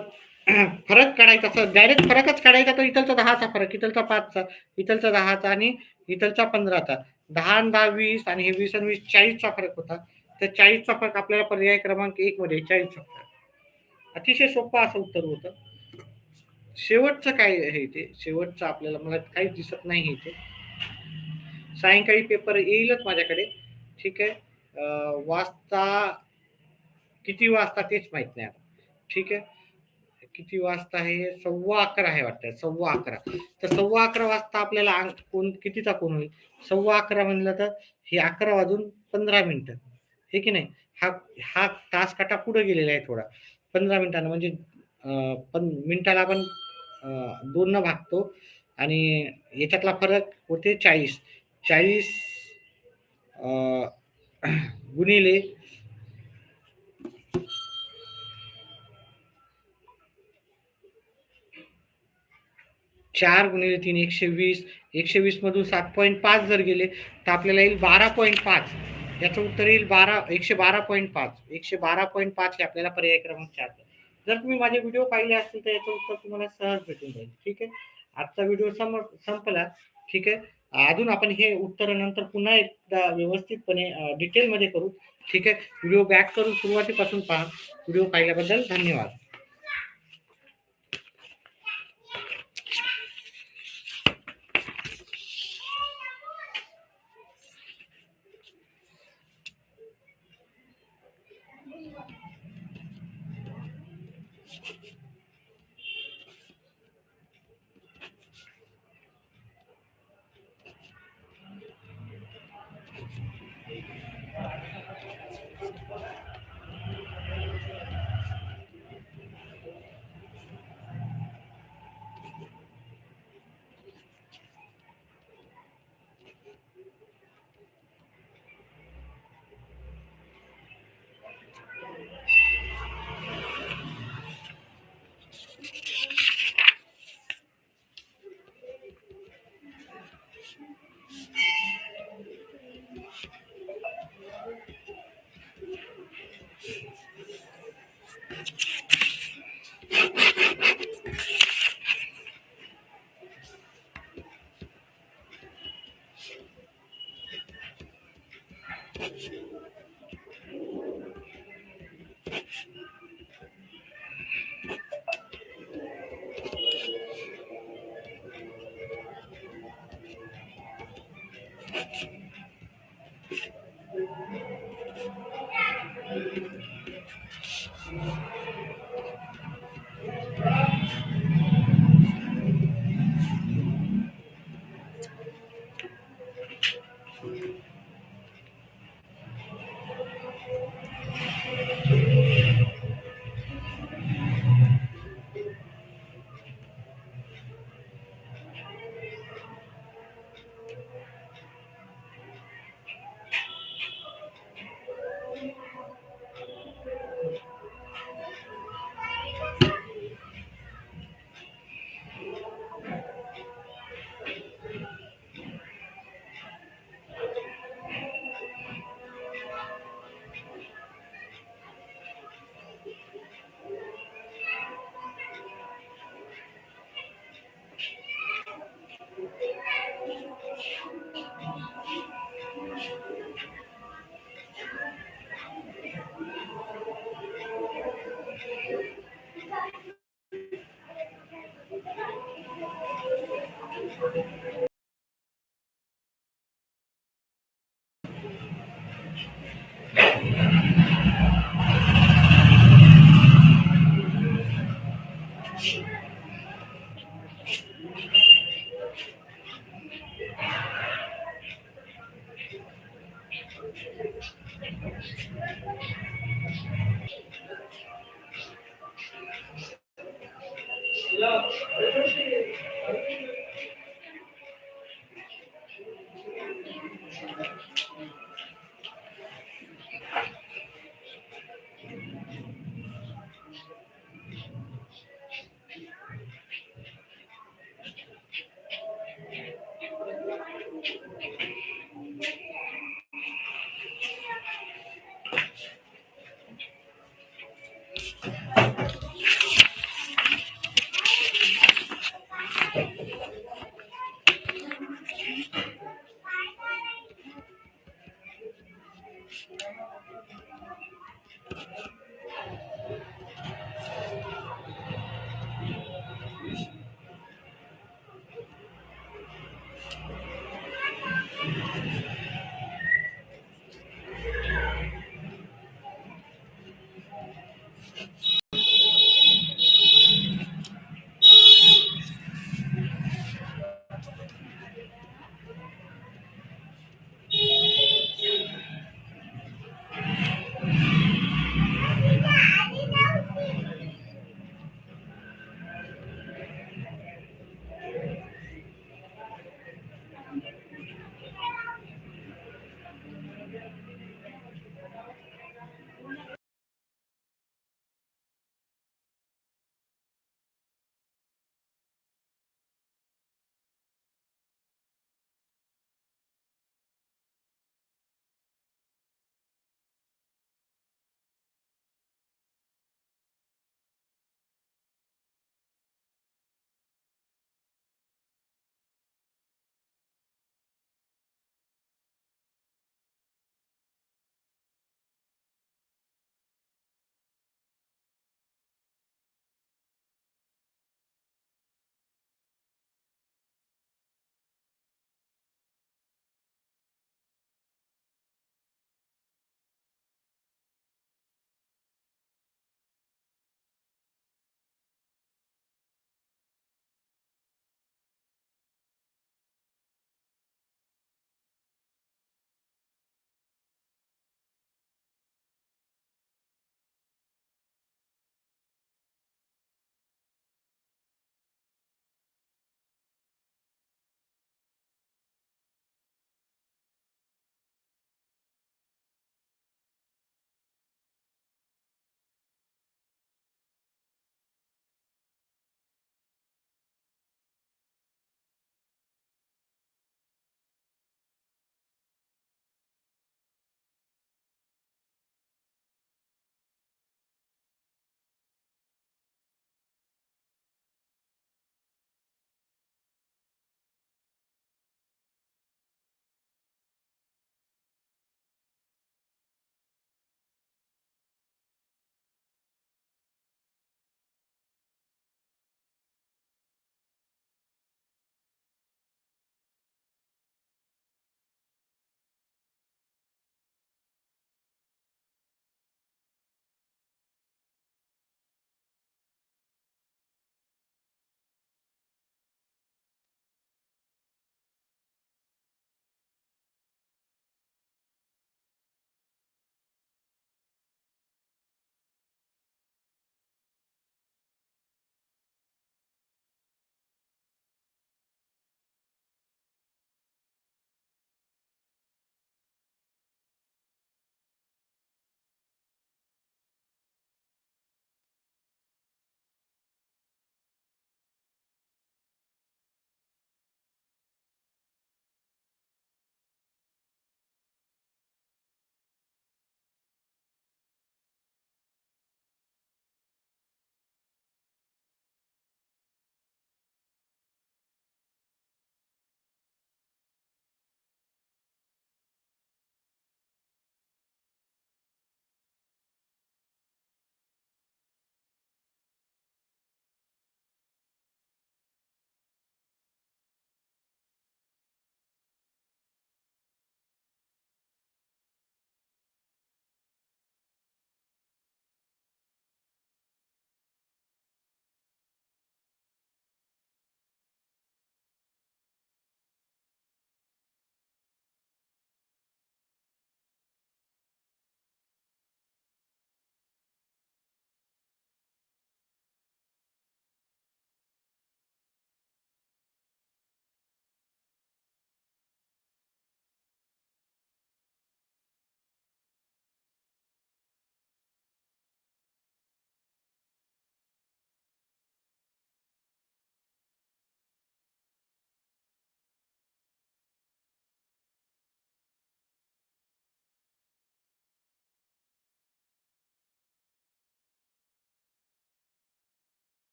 फरक काढायचा असं डायरेक्ट फरकच काढायचा तर इथलचा 10चा फरक, इथलचा 5चा, इथलचा 10चा आणि इथलचा 15चा. 10 आणि 10 20 आणि हे 20 आणि 20 40चा फरक होता. तर 40चा फरक आपल्याला पर्याय क्रमांक 1 मध्ये 40चा फरक. अतिशय सोपं असं उत्तर होतं. शेवटचं काय आहे इथे? शेवटचं आपल्याला मला काहीच दिसत नाही इथे. सायंकाळी पेपर येईलच माझ्याकडे. ठीक आहे. वाजता किती वाजता तेच माहित नाही आता. ठीक आहे. किती वाजता आहे? 11:15 आहे वाटतं. 11:15. तर 11:15 वाजता आपल्याला कोण कितीचा कोण होईल? 11:15 म्हणलं तर हे 11 वाजून 15 मिनिटं. हे की नाही? हा हा तास काटा पुढे गेलेला आहे थोडा. 15 मिनिटांना म्हणजे पण मिनिटाला आपण 2 न भागतो आणि याच्यातला फरक होते 40. 40 गुणिले 4 गुणिले 3 120. 120 मधून 7.5 जर गेले तर आपल्याला येईल 12.5. याचं उत्तर येईल 112.5. 112.5 हे आपल्याला पर्याय क्रमांक 4. जर तुम्ही माझे व्हिडिओ पाहिले असतील तर याचं उत्तर तुम्हाला सहज भेटून जाईल. ठीक आहे. आजचा व्हिडिओ संपला. ठीक आहे. अजून आपण हे उत्तर नंतर पुन्हा एकदा व्यवस्थितपणे डिटेलमध्ये करू. ठीक आहे. व्हिडिओ बॅक करून सुरुवातीपासून पहा. व्हिडिओ पाहिल्याबद्दल धन्यवाद.